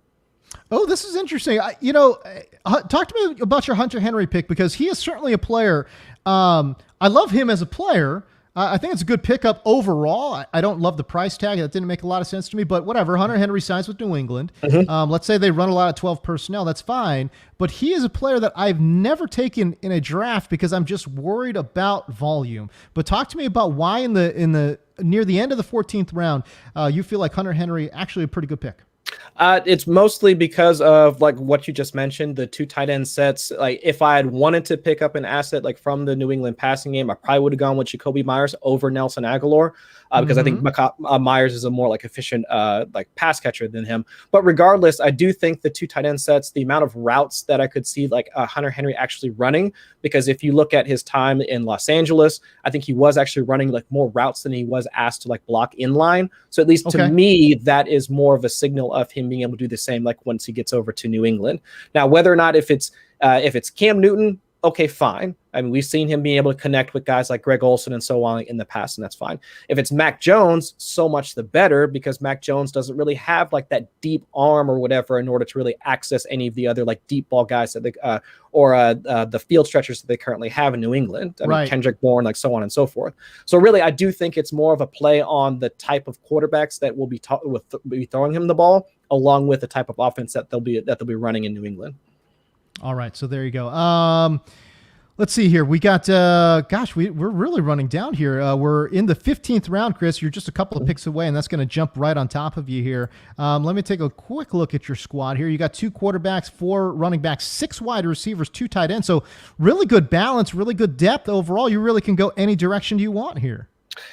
Oh, this is interesting. Talk to me about your Hunter Henry pick, because he is certainly a player. I love him as a player. I think it's a good pickup overall. I don't love the price tag. That didn't make a lot of sense to me, but whatever. Hunter Henry signs with New England. Let's say they run a lot of 12 personnel. That's fine. But he is a player that I've never taken in a draft because I'm just worried about volume. But talk to me about why in the near the end of the 14th round, you feel like Hunter Henry actually a pretty good pick. It's mostly because of like what you just mentioned, the 2 tight end sets. Like if I had wanted to pick up an asset like from the New England passing game, I probably would have gone with Jacoby Myers over Nelson Aguilar, because I think Myers is a more like efficient like pass catcher than him. But regardless, I do think the 2 tight end sets, the amount of routes that I could see like Hunter Henry actually running, because if you look at his time in Los Angeles, I think he was actually running like more routes than he was asked to like block in line. So at least to me, that is more of a signal of him being able to do the same like once he gets over to New England. Now, whether or not if it's Cam Newton, okay, fine. I mean, we've seen him being able to connect with guys like Greg Olsen and so on in the past, and that's fine. If it's Mac Jones, so much the better, because Mac Jones doesn't really have like that deep arm or whatever in order to really access any of the other like deep ball guys that they the field stretchers that they currently have in New England. I mean, Kendrick Bourne, like so on and so forth. So really, I do think it's more of a play on the type of quarterbacks that will be throwing him the ball, along with the type of offense that they'll be running in New England. All right, so there you go. Let's see here. We got, we're really running down here. We're in the 15th round, Chris. You're just a couple of picks away, and that's going to jump right on top of you here. Let me take a quick look at your squad here. You got 2 quarterbacks, 4 running backs, 6 wide receivers, 2 tight ends. So really good balance, really good depth overall. You really can go any direction you want here.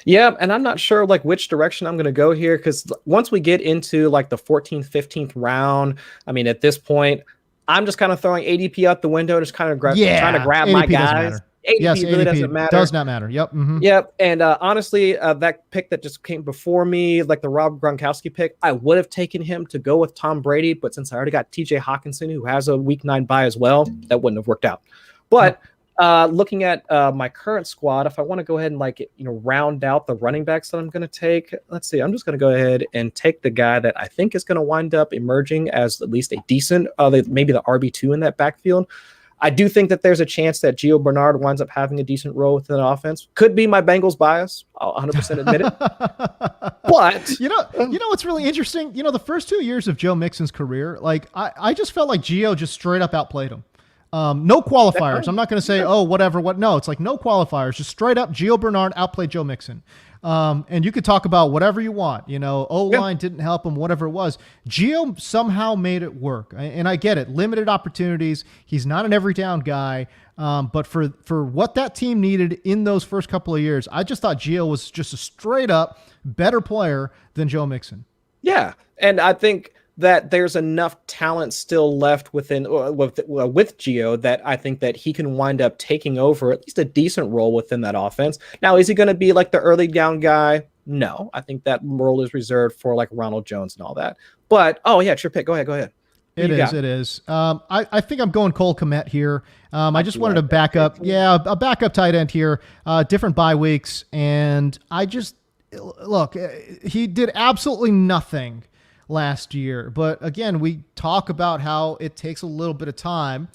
Yeah, and I'm not sure like which direction I'm going to go here, because once we get into like the 14th, 15th round, I mean, at this point, I'm just kind of throwing ADP out the window, just kind of trying to grab my guys. ADP really doesn't matter. Does not matter. Yep. Yep. And honestly, that pick that just came before me, like the Rob Gronkowski pick, I would have taken him to go with Tom Brady, but since I already got TJ Hawkinson, who has a week 9 bye as well, that wouldn't have worked out. But looking at my current squad, if I want to go ahead and round out the running backs that I'm going to take, let's see, I'm just going to go ahead and take the guy that I think is going to wind up emerging as at least a decent, maybe the RB2 in that backfield. I do think that there's a chance that Gio Bernard winds up having a decent role within the offense. Could be my Bengals bias. I'll 100% admit it. But you know what's really interesting? The first 2 years of Joe Mixon's career, like I just felt like Gio just straight up outplayed him. No qualifiers. I'm not going to say, whatever. No, it's like no qualifiers. Just straight up, Gio Bernard outplayed Joe Mixon. And you could talk about whatever you want. O-line didn't help him, whatever it was. Gio somehow made it work. And I get it. Limited opportunities. He's not an every down guy. But for what that team needed in those first couple of years, I just thought Gio was just a straight up better player than Joe Mixon. Yeah. And I think that there's enough talent still left with Gio that I think that he can wind up taking over at least a decent role within that offense. Now, is he going to be like the early down guy? No, I think that role is reserved for like Ronald Jones and all that. But, it's your pick. Go ahead. It is. I think I'm going Cole Kmet here. I just wanted to back up. Yeah, a backup tight end here. Different bye weeks. And look, he did absolutely nothing last year. But again, we talk about how it takes a little bit of time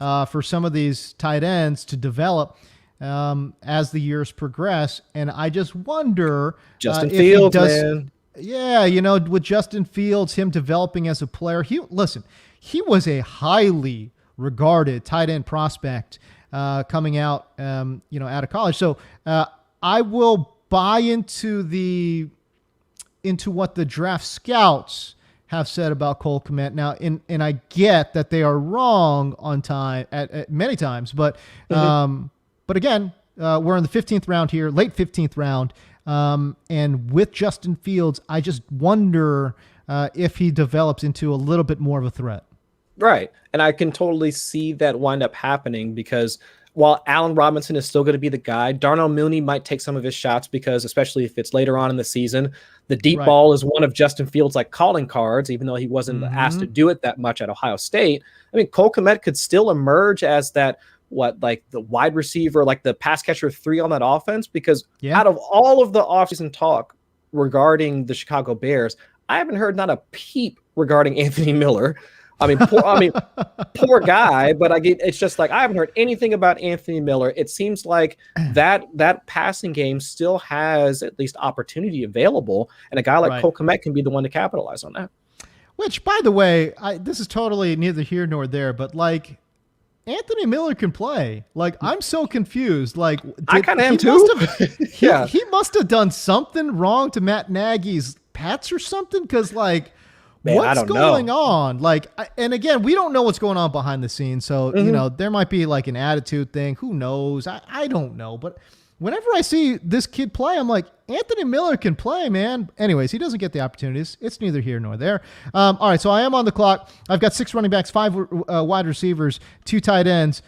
for some of these tight ends to develop as the years progress. And I just wonder Justin Fields, man. Yeah, with Justin Fields, him developing as a player, he was a highly regarded tight end prospect coming out, out of college. So I will buy into what the draft scouts have said about Cole Kmet. Now, and I get that they are wrong on time at many times, but again, we're in the 15th round here, late 15th round. And with Justin Fields, I just wonder if he develops into a little bit more of a threat. Right. And I can totally see that wind up happening because while Allen Robinson is still going to be the guy, Darnell Mooney might take some of his shots because, especially if it's later on in the season, the deep ball is one of Justin Fields' like calling cards, even though he wasn't asked to do it that much at Ohio State. I mean, Cole Kmet could still emerge as that, like the wide receiver, like the pass catcher 3 on that offense, because out of all of the offseason talk regarding the Chicago Bears, I haven't heard not a peep regarding Anthony Miller. Poor guy, but it's just like I haven't heard anything about Anthony Miller. It seems like that passing game still has at least opportunity available, and a guy like Cole Kmet can be the one to capitalize on that. Which, by the way, this is totally neither here nor there, but like Anthony Miller can play. Like, I'm so confused. Like, I kind of am too. He must have done something wrong to Matt Nagy's Pats or something, because like. Man, what's going on? Like, and again, we don't know what's going on behind the scenes. So, there might be like an attitude thing. Who knows? I don't know. But whenever I see this kid play, I'm like, Anthony Miller can play, man. Anyways, he doesn't get the opportunities. It's neither here nor there. All right, so I am on the clock. I've got 6 running backs, 5 wide receivers, 2 tight ends.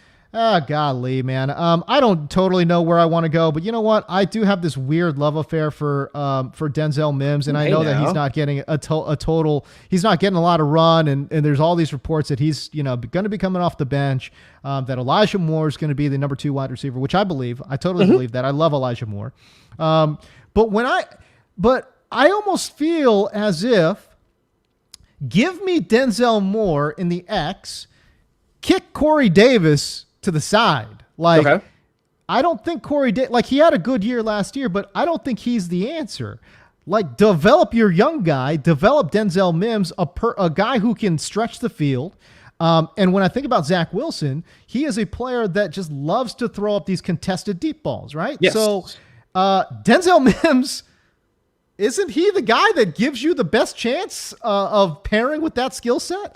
Golly, man. I don't totally know where I want to go, but you know what? I do have this weird love affair for Denzel Mims, and I know that he's not getting a total. He's not getting a lot of run, and there's all these reports that he's going to be coming off the bench. That Elijah Moore is going to be the number 2 wide receiver, which I believe. I totally believe that. I love Elijah Moore, but I almost feel as if give me Denzel Moore in the X, kick Corey Davis to the side. Like, I don't think he had a good year last year, but I don't think he's the answer. Like, develop your young guy, develop Denzel Mims, a guy who can stretch the field. And when I think about Zach Wilson, he is a player that just loves to throw up these contested deep balls, right? Yes. So Denzel Mims, isn't he the guy that gives you the best chance of pairing with that skill set?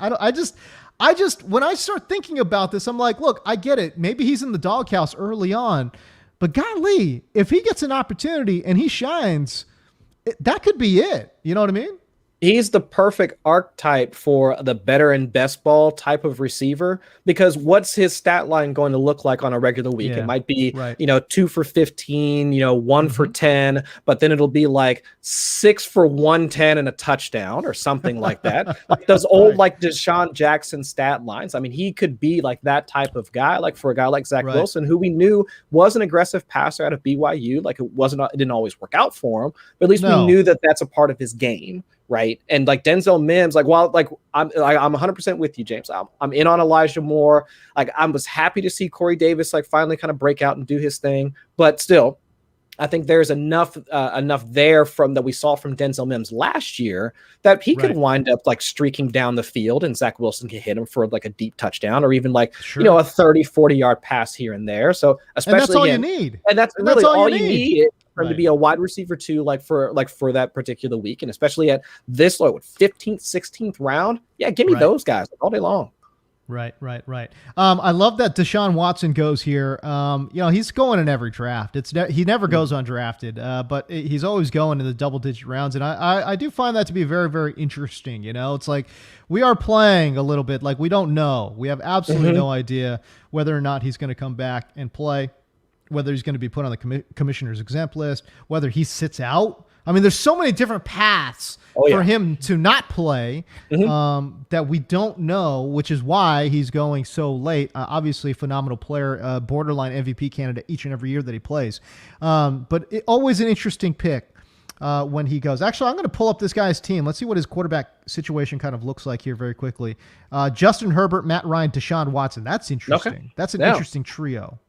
I just, when I start thinking about this, I'm like, look, I get it. Maybe he's in the doghouse early on, but golly, if he gets an opportunity and he shines, that could be it. You know what I mean? He's the perfect archetype for the better and best ball type of receiver, because what's his stat line going to look like on a regular week? It might be, 2 for 15, 1 for 10, but then it'll be like 6 for 110 and a touchdown or something like that. Like those old, like Deshaun Jackson stat lines. I mean, he could be like that type of guy, like for a guy like Zach Wilson, who we knew was an aggressive passer out of BYU. Like it didn't always work out for him, but at least we knew that that's a part of his game. right? And like Denzel Mims, like while like I'm 100% with you, James. I'm in on Elijah Moore. Like I was happy to see Corey Davis like finally kind of break out and do his thing, but still, I think there's enough there from that we saw from Denzel Mims last year that he could wind up like streaking down the field and Zach Wilson can hit him for like a deep touchdown or even like, a 30, 40-yard pass here and there. So especially and that's all you need. And that's really all you need for him to be a wide receiver too, like for that particular week. And especially at this low 15th, 16th round. Yeah, give me those guys all day long. Right. I love that Deshaun Watson goes here. He's going in every draft. He never goes undrafted, but he's always going in the double-digit rounds, and I do find that to be very, very interesting. It's like we are playing a little bit like we don't know. We have absolutely no idea whether or not he's going to come back and play, whether he's going to be put on the commissioner's exempt list, whether he sits out. I mean, there's so many different paths for him to not play that we don't know, which is why he's going so late. Obviously, a phenomenal player, borderline MVP candidate each and every year that he plays. But always an interesting pick when he goes. Actually, I'm going to pull up this guy's team. Let's see what his quarterback situation kind of looks like here very quickly. Justin Herbert, Matt Ryan, Deshaun Watson. That's interesting. Okay. That's an interesting trio.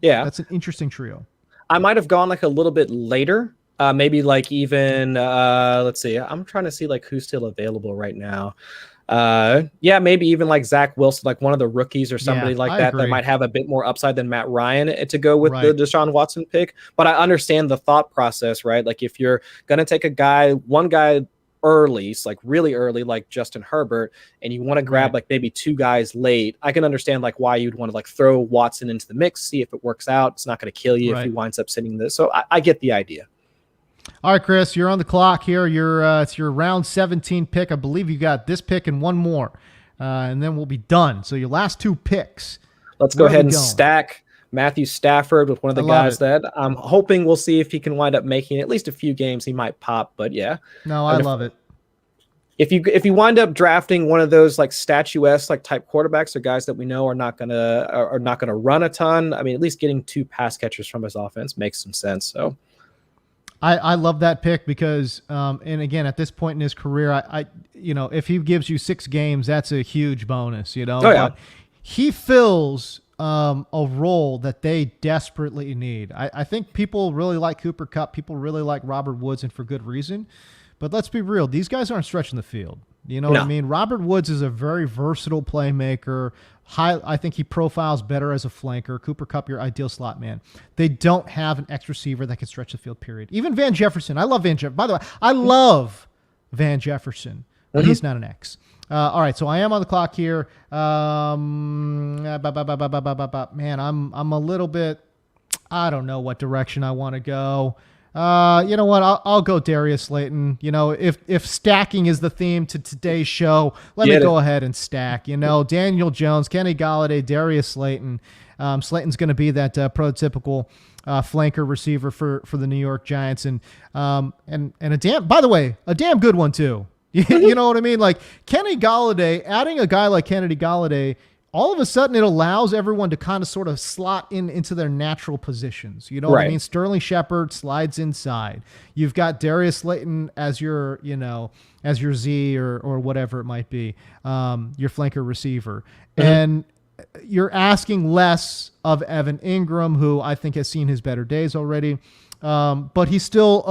Yeah. That's an interesting trio. I might have gone like a little bit later. Maybe like even let's see. I'm trying to see like who's still available right now. Maybe even like Zach Wilson, like one of the rookies or somebody like that might have a bit more upside than Matt Ryan to go with the Deshaun Watson pick. But I understand the thought process, right? Like if you're gonna take one guy early, like really early, like Justin Herbert, and you want to grab like maybe two guys late, I can understand like why you'd want to like throw Watson into the mix, see if it works out. It's not going to kill you if he winds up sitting this. So I get the idea. All right, Chris, you're on the clock here. It's your round 17 pick. I believe you got this pick and one more, and then we'll be done. So your last two picks. Let's go ahead and stack Matthew Stafford with one of the guys that I'm hoping we'll see if he can wind up making at least a few games. He might pop, but yeah. No, I love it. If you wind up drafting one of those like statuesque like type quarterbacks or guys that we know are not gonna run a ton, I mean, at least getting two pass catchers from his offense makes some sense. So. I love that pick because, and again, at this point in his career, if he gives you 6 games, that's a huge bonus, But he fills a role that they desperately need. I think people really like Cooper Kupp. People really like Robert Woods, and for good reason. But let's be real. These guys aren't stretching the field. You know what I mean? Robert Woods is a very versatile playmaker. I think he profiles better as a flanker. Cooper Kupp, your ideal slot man. They don't have an X receiver that can stretch the field, period. Even Van Jefferson. I love Van Jefferson. By the way, I love Van Jefferson, but he's not an X. All right, so I am on the clock here. Man, I'm a little bit, I don't know what direction I want to go. You know what? I'll go Darius Slayton. If stacking is the theme to today's show, let me go ahead and stack. Daniel Jones, Kenny Golladay, Darius Slayton. Slayton's going to be that prototypical flanker receiver for the New York Giants, and a damn good one too. You know what I mean? Like Kenny Golladay, adding a guy like Kenny Golladay, all of a sudden it allows everyone to kind of sort of slot into their natural positions. You know what I mean? Sterling Shepard slides inside. You've got Darius Slayton as your Z or whatever it might be, your flanker receiver. And you're asking less of Evan Ingram, who I think has seen his better days already. But he's still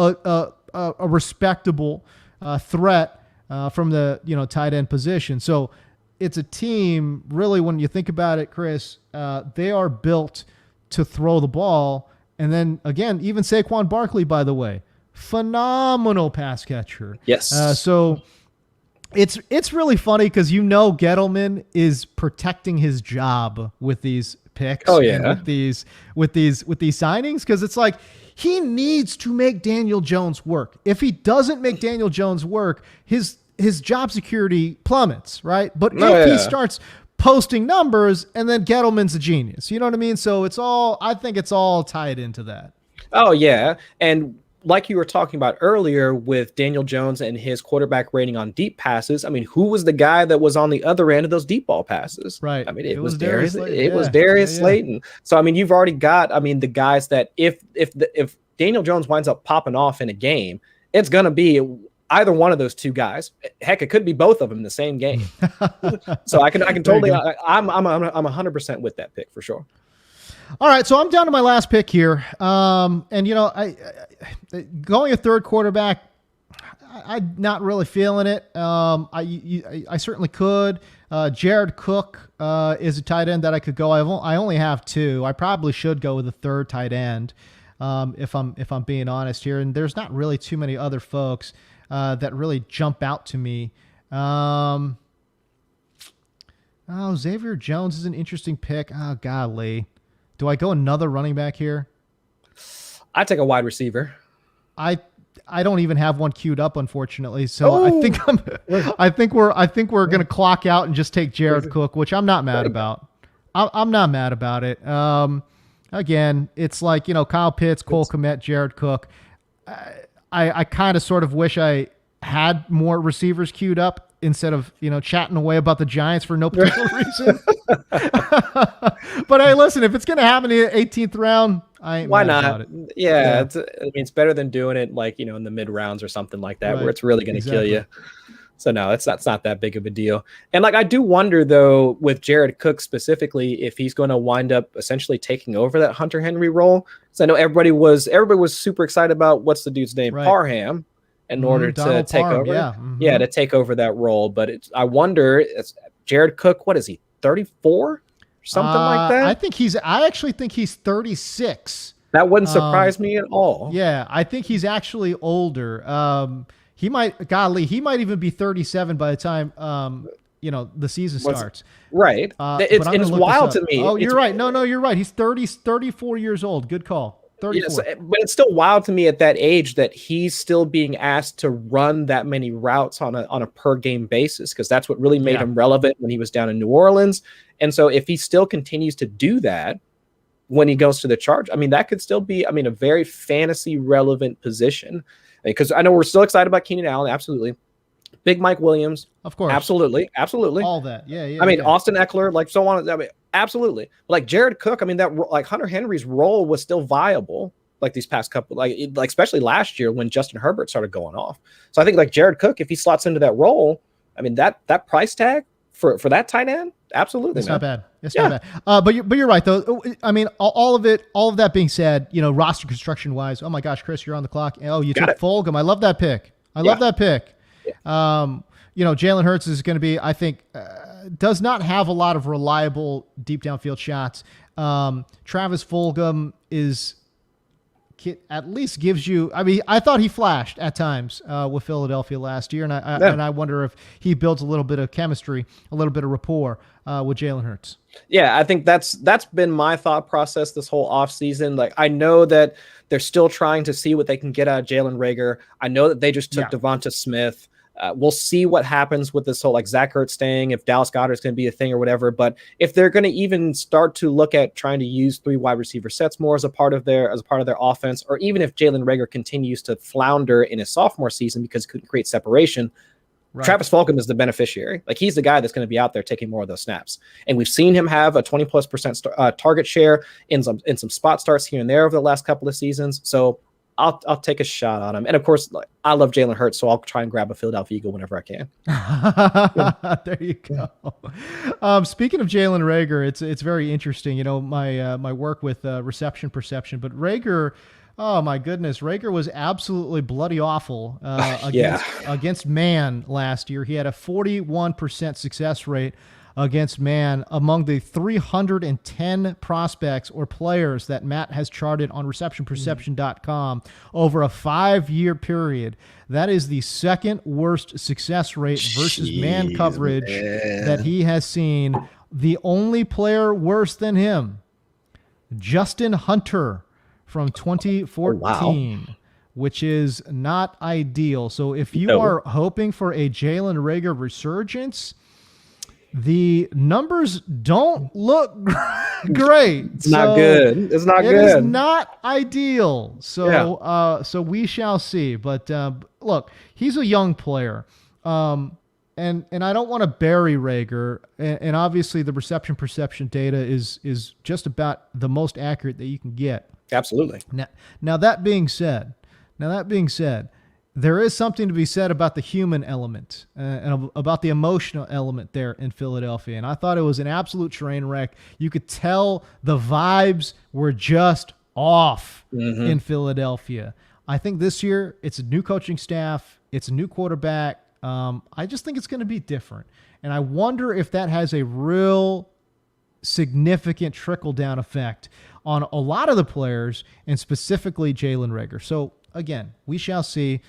a respectable threat from the tight end position. So it's a team, really, when you think about it, Chris, they are built to throw the ball. And then, again, even Saquon Barkley, by the way, phenomenal pass catcher. Yes. So it's really funny because Gettleman is protecting his job with these picks. Oh, yeah. And with these signings, because it's like he needs to make Daniel Jones work. If he doesn't make Daniel Jones work, his job security plummets, right? But if he starts posting numbers, and then Gettleman's a genius, you know what I mean? So I think it's all tied into that. Oh yeah. And like you were talking about earlier with Daniel Jones and his quarterback rating on deep passes, I mean, who was the guy that was on the other end of those deep ball passes? Right. I mean, it was Darius Slayton. It was Darius Slayton. So, I mean, you've already got, the guys that if Daniel Jones winds up popping off in a game, it's going to be, either one of those two guys. Heck, it could be both of them in the same game. So I can totally. I'm 100% with that pick for sure. All right, so I'm down to my last pick here, and you know, I going a third quarterback. I'm not really feeling it. I certainly could. Jared Cook is a tight end that I could go. I only have two. I probably should go with a third tight end, if I'm being honest here. And there's not really too many other folks that really jump out to me. Xavier Jones is an interesting pick. Oh, golly. Do I go another running back here? I take a wide receiver. I don't even have one queued up, unfortunately. So I think we're gonna clock out and just take Jared Cook, which I'm not mad about. I'm not mad about it. Again, it's like, you know, Kyle Pitts, Cole Kmet, Jared Cook. I kind of sort of wish I had more receivers queued up instead of, you know, chatting away about the Giants for no particular reason. But hey, listen, if it's gonna happen in the 18th round, I ain't Why mad not? about it. Yeah. It's better than doing it like, you know, in the mid rounds or something like that, where it's really going to kill you. So no, it's not that big of a deal. And like, I do wonder though, with Jared Cook specifically, if he's going to wind up essentially taking over that Hunter Henry role. So I know everybody was super excited about what's the dude's name, Parham, in order to take over. Yeah, to take over that role. But I wonder, it's Jared Cook. What is he? 34? Something like that. I actually think he's 36. That wouldn't surprise me at all. Yeah, I think he's actually older. He might even be 37 by the time the season starts. Right. It's wild to me. Oh, you're right. No, you're right. He's 34 years old. Good call. 34. Yes, but it's still wild to me at that age that he's still being asked to run that many routes on a per game basis, because that's what really made him relevant when he was down in New Orleans. And so if he still continues to do that when he goes to the Chargers, I mean, that could still be, a very fantasy relevant position. Because I know we're still excited about Keenan Allen, absolutely. Big Mike Williams, of course, absolutely. All that, yeah. Austin Eckler, like so on. Absolutely. Like Jared Cook, that like Hunter Henry's role was still viable. Like these past couple, like especially last year when Justin Herbert started going off. So I think like Jared Cook, if he slots into that role, that price tag for that tight end, absolutely, it's not bad. It's not bad. But you're right though. All of that being said, roster construction wise, oh my gosh, Chris, you're on the clock. Oh, you took Fulgham. I love that pick. Love that pick. Yeah. Jalen Hurts is going to be, I think, does not have a lot of reliable deep downfield shots. Travis Fulgham at least gives you, I thought he flashed at times with Philadelphia last year, and I wonder if he builds a little bit of chemistry, a little bit of rapport with Jalen Hurts. Yeah, I think that's been my thought process this whole offseason. Like, I know that they're still trying to see what they can get out of Jalen Reagor. I know that they just took Devonta Smith. We'll see what happens with this whole like Zach Ertz staying, if Dallas Goedert's going to be a thing or whatever. But if they're going to even start to look at trying to use 3 wide receiver sets more as a part of their offense, or even if Jalen Reagor continues to flounder in his sophomore season because he couldn't create separation, Travis Fulgham is the beneficiary. Like, he's the guy that's going to be out there taking more of those snaps. And we've seen him have a 20+% target share in some spot starts here and there over the last couple of seasons. So I'll take a shot on him. And of course, I love Jalen Hurts, so I'll try and grab a Philadelphia Eagle whenever I can. There you go. Speaking of Jalen Reagor, it's very interesting. My work with reception perception, but Reagor, oh my goodness, Reagor was absolutely bloody awful against man last year. He had a 41% success rate against man among the 310 prospects or players that Matt has charted on receptionperception.com over a 5-year period. That is the second worst success rate versus man coverage that he has seen. The only player worse than him, Justin Hunter from 2014, which is not ideal. So if you are hoping for a Jalen Reagor resurgence, the numbers don't look great. It's not good. It's not good. It is not ideal. So, so we shall see. But look, he's a young player, and I don't want to bury Reagor. And obviously, the reception perception data is just about the most accurate that you can get. Absolutely. Now that being said, there is something to be said about the human element and about the emotional element there in Philadelphia. And I thought it was an absolute train wreck. You could tell the vibes were just off in Philadelphia. I think this year it's a new coaching staff. It's a new quarterback. I just think it's going to be different. And I wonder if that has a real significant trickle-down effect on a lot of the players and specifically Jalen Reagor. So, again, we shall see.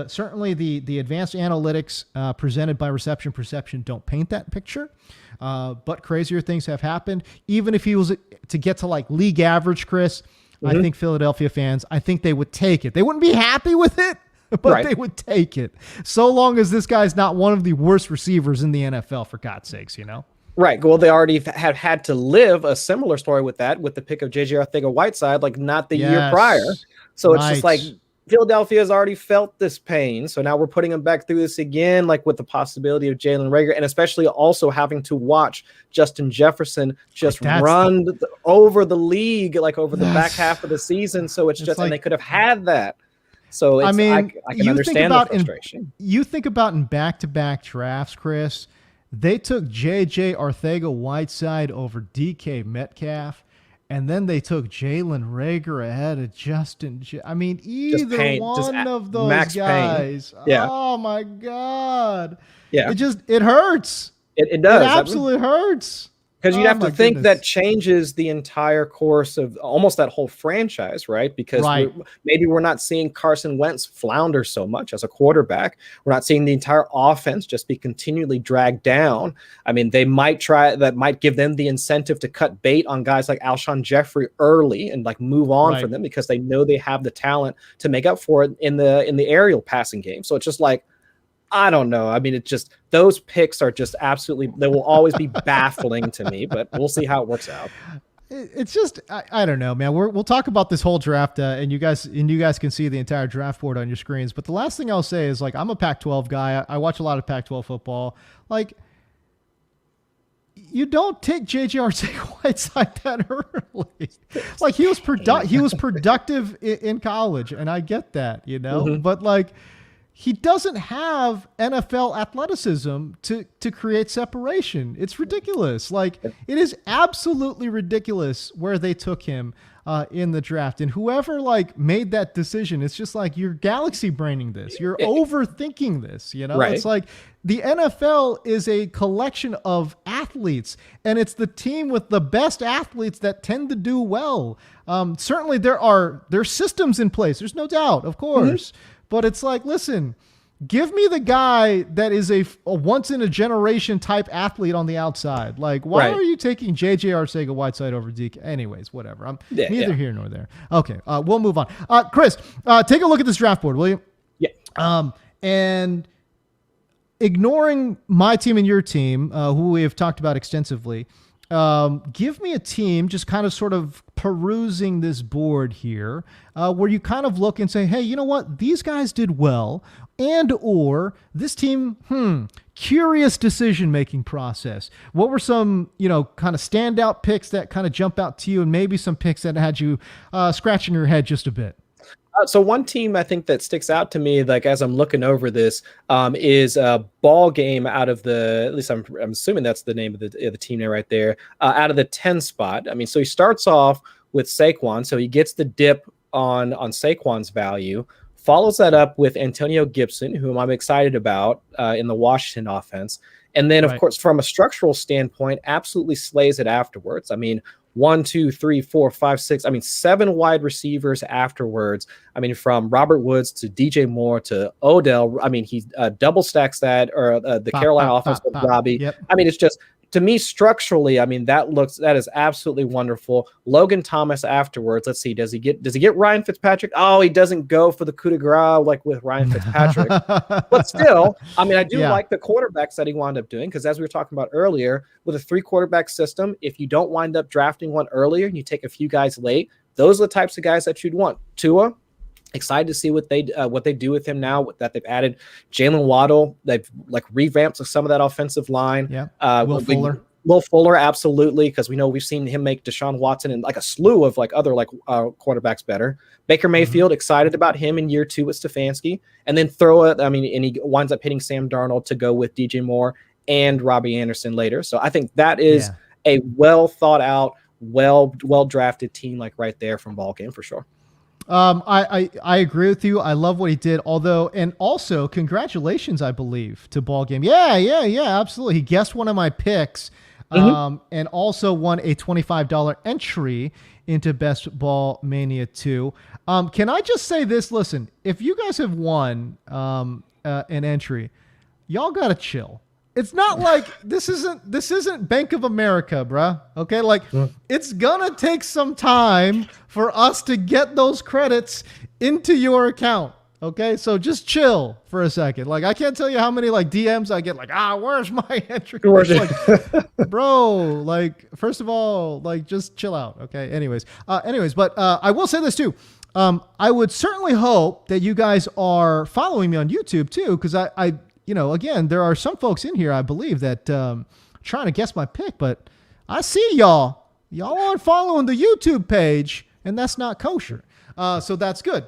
Certainly the advanced analytics presented by Reception Perception don't paint that picture, but crazier things have happened. Even if he was to get to like league average, Chris, I think Philadelphia fans, I think they would take it. They wouldn't be happy with it, but they would take it. So long as this guy's not one of the worst receivers in the NFL, for God's sakes, you know? Right. Well, they already have had to live a similar story with that, with the pick of J.J. Arcega-Whiteside, like not the year prior. So it's just like Philadelphia has already felt this pain. So now we're putting them back through this again, like with the possibility of Jalen Reagor, and especially also having to watch Justin Jefferson just run over the league, like over the back half of the season. So it's just, like, and they could have had that. So it's, I mean, I can understand the frustration. You think about in back-to-back drafts, Chris, they took J.J. Arcega-Whiteside over DK Metcalf. And then they took Jalen Reagor ahead of Justin. I mean, either one of those guys. Yeah. Oh my God. Yeah. It hurts. It does. It absolutely hurts. Because you'd have to think that changes the entire course of almost that whole franchise, right? Because maybe we're not seeing Carson Wentz flounder so much as a quarterback. We're not seeing the entire offense just be continually dragged down. I mean, they might might give them the incentive to cut bait on guys like Alshon Jeffrey early and like move on from them because they know they have the talent to make up for it in the aerial passing game. So it's just like, I don't know. I mean, it's just those picks are just absolutely, they will always be baffling to me, but we'll see how it works out. It's just, I don't know, man. We'll talk about this whole draft and you guys can see the entire draft board on your screens. But the last thing I'll say is, like, I'm a Pac-12 guy. I watch a lot of Pac-12 football. Like, you don't take J.J. Arcega-Whiteside that early. Like, he was productive in college, and I get that, you know, but like, he doesn't have NFL athleticism to create separation. It's ridiculous. Like, it is absolutely ridiculous where they took him in the draft. And whoever like made that decision, it's just like, you're galaxy braining this. You're overthinking this, you know? It's like the NFL is a collection of athletes, and it's the team with the best athletes that tend to do well. Certainly there's systems in place. There's no doubt, of course. But it's like, listen, give me the guy that is a once-in-a-generation type athlete on the outside. Like, why are you taking J.J. Arcega-Whiteside over DK? Anyways, whatever. I'm neither here nor there. Okay, we'll move on. Chris, take a look at this draft board, will you? Yeah. And ignoring my team and your team, who we have talked about extensively, give me a team just kind of sort of perusing this board here, where you kind of look and say, hey, you know what? These guys did well, and or this team, curious decision-making process. What were some, kind of standout picks that kind of jump out to you, and maybe some picks that had you scratching your head just a bit? So one team I think that sticks out to me, like as I'm looking over this, is a ball game out of at least I'm assuming that's the name of the team there right there, out of the 10 spot. I mean, so he starts off with Saquon, so he gets the dip on Saquon's value, follows that up with Antonio Gibson, whom I'm excited about in the Washington offense. And then, of course, from a structural standpoint, absolutely slays it afterwards. I mean, 1, 2, 3, 4, 5, 6. I mean, 7 wide receivers afterwards. I mean, from Robert Woods to DJ Moore to Odell. I mean, he double stacks that, or the Carolina offense with Robbie. Yep. I mean, it's just, to me, structurally, I mean, that is absolutely wonderful. Logan Thomas afterwards. Let's see, does he get Ryan Fitzpatrick? Oh, he doesn't go for the coup de grace like with Ryan Fitzpatrick. But still, I mean, I do like the quarterbacks that he wound up doing, because as we were talking about earlier, with a 3-quarterback system, if you don't wind up drafting one earlier and you take a few guys late, those are the types of guys that you'd want. Tua, excited to see what they do with him now that they've added Jalen Waddle. They've like revamped some of that offensive line. Yeah. Will Fuller. Will Fuller, absolutely, because we know we've seen him make Deshaun Watson and like a slew of like other quarterbacks better. Baker Mayfield, excited about him in year 2 with Stefanski, and then and he winds up hitting Sam Darnold to go with DJ Moore and Robbie Anderson later. So I think that is a well thought out, well drafted team, like right there from ball game for sure. I agree with you. I love what he did. And also congratulations, I believe, to ball game. Yeah, absolutely. He guessed one of my picks, and also won a $25 entry into Best Ball Mania 2. Can I just say this? Listen, if you guys have won an entry, y'all gotta chill. It's not like this isn't Bank of America, bruh. Okay, like it's gonna take some time for us to get those credits into your account. Okay, so just chill for a second. Like I can't tell you how many like DMs I get. Like, where's my entry? Like, bro, like first of all, like just chill out. Okay. Anyways, but I will say this too. I would certainly hope that you guys are following me on YouTube too, because I again, there are some folks in here, I believe, that trying to guess my pick, but I see y'all aren't following the YouTube page, and that's not kosher. So that's good.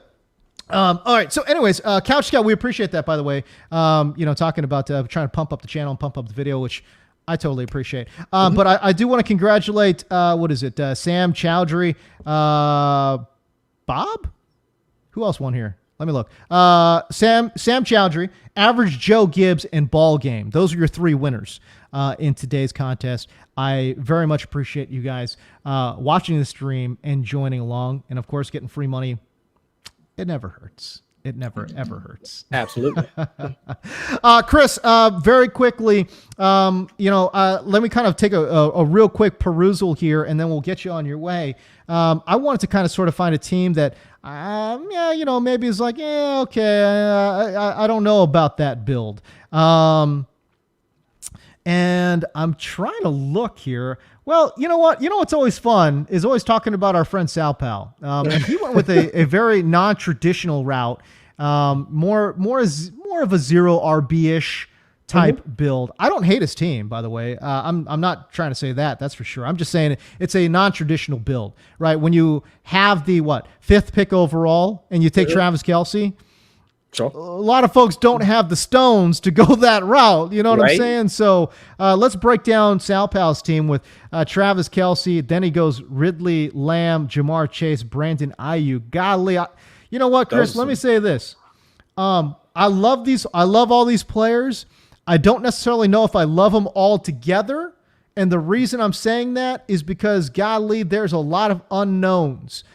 All right. So anyways, Couch Scout, we appreciate that, by the way. Talking about trying to pump up the channel and pump up the video, which I totally appreciate. But I do want to congratulate, Sam Chowdhury, Bob? Who else won here? Let me look. Sam Chowdhury, Average Joe Gibbs, and Ball Game. Those are your 3 winners in today's contest. I very much appreciate you guys watching the stream and joining along. And, of course, getting free money. It never hurts. It never, ever hurts. Absolutely. Chris, very quickly, let me kind of take a real quick perusal here, and then we'll get you on your way. I wanted to kind of sort of find a team that, maybe is like, okay, I don't know about that build. And I'm trying to look here. Well, you know what? What's always fun is always talking about our friend Sal Pal. And he went with a very non-traditional route, more of a 0 RB-ish type build. I don't hate his team, by the way. I'm not trying to say that. That's for sure. I'm just saying it's a non-traditional build, right? When you have the 5th pick overall and you take Travis Kelce. Sure. A lot of folks don't have the stones to go that route. You know what I'm saying? So let's break down Sal Pal's team with Travis Kelce. Then he goes Ridley, Lamb, Jamar Chase, Brandon Ayuk. Golly, you know what, Chris? Let me say this. I love all these players. I don't necessarily know if I love them all together. And the reason I'm saying that is because, golly, there's a lot of unknowns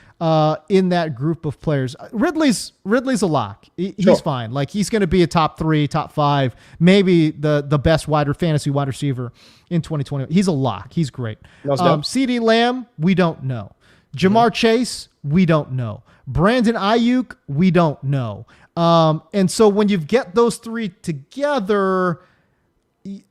in that group of players. Ridley's a lock. He's fine. Like he's going to be a top 3, top 5, maybe the best fantasy wide receiver in 2020. He's a lock. He's great. CeeDee Lamb, we don't know. Jamar Chase, we don't know. Brandon Ayuk, we don't know. And so when you get those 3 together, it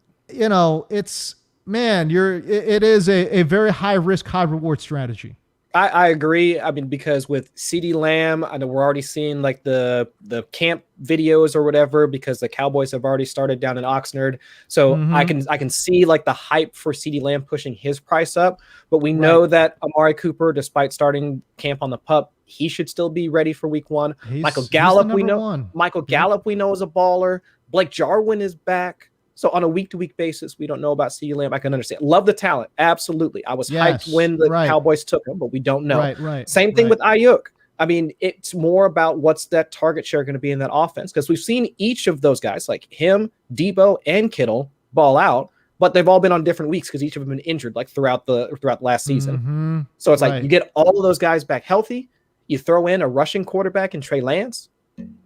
is a very high risk, high reward strategy. I agree. I mean, because with CeeDee Lamb, I know we're already seeing like the camp videos or whatever, because the Cowboys have already started down in Oxnard. So I can see like the hype for CeeDee Lamb pushing his price up. But we know that Amari Cooper, despite starting camp on the PUP, he should still be ready for week 1. Michael Gallup, we know. Michael Gallup, we know, is a baller. Blake Jarwin is back. So on a week-to-week basis, we don't know about CeeDee Lamb. I can understand. Love the talent. Absolutely. I was hyped when the Cowboys took him, but we don't know. Same thing with Ayuk. I mean, it's more about what's that target share going to be in that offense, because we've seen each of those guys, like him, Debo, and Kittle, ball out, but they've all been on different weeks because each of them have been injured like throughout the last season. So it's like you get all of those guys back healthy. You throw in a rushing quarterback in Trey Lance.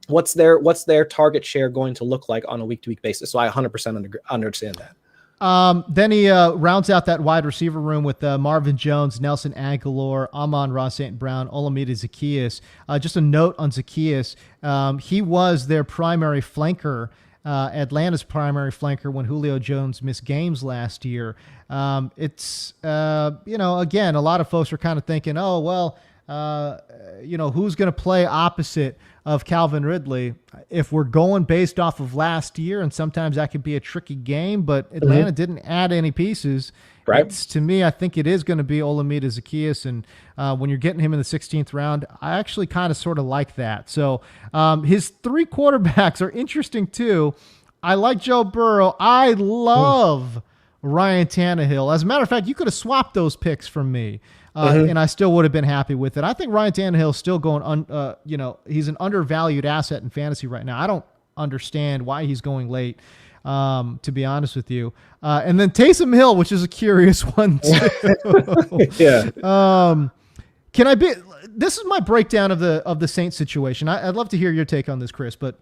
What's their target share going to look like on a week-to-week basis? So I 100% understand that. Then he rounds out that wide receiver room with Marvin Jones, Nelson Aguilar, Amon-Ra St. Brown, Olamide Zaccheaus. Just a note on Zaccheaus. He was their primary flanker, Atlanta's primary flanker when Julio Jones missed games last year. Again, a lot of folks are kind of thinking, oh, well, who's going to play opposite of Calvin Ridley. If we're going based off of last year, and sometimes that could be a tricky game, but Atlanta didn't add any pieces. Right. To me, I think it is going to be Olamide Zaccheaus, and when you're getting him in the 16th round, I actually kind of sort of like that. So his 3 quarterbacks are interesting too. I like Joe Burrow. I love Ryan Tannehill. As a matter of fact, you could have swapped those picks from me, and I still would have been happy with it. I think Ryan Tannehill is still going, he's an undervalued asset in fantasy right now. I don't understand why he's going late, to be honest with you. And then Taysom Hill, which is a curious one too. Yeah. This is my breakdown of the Saints situation. I'd love to hear your take on this, Chris, but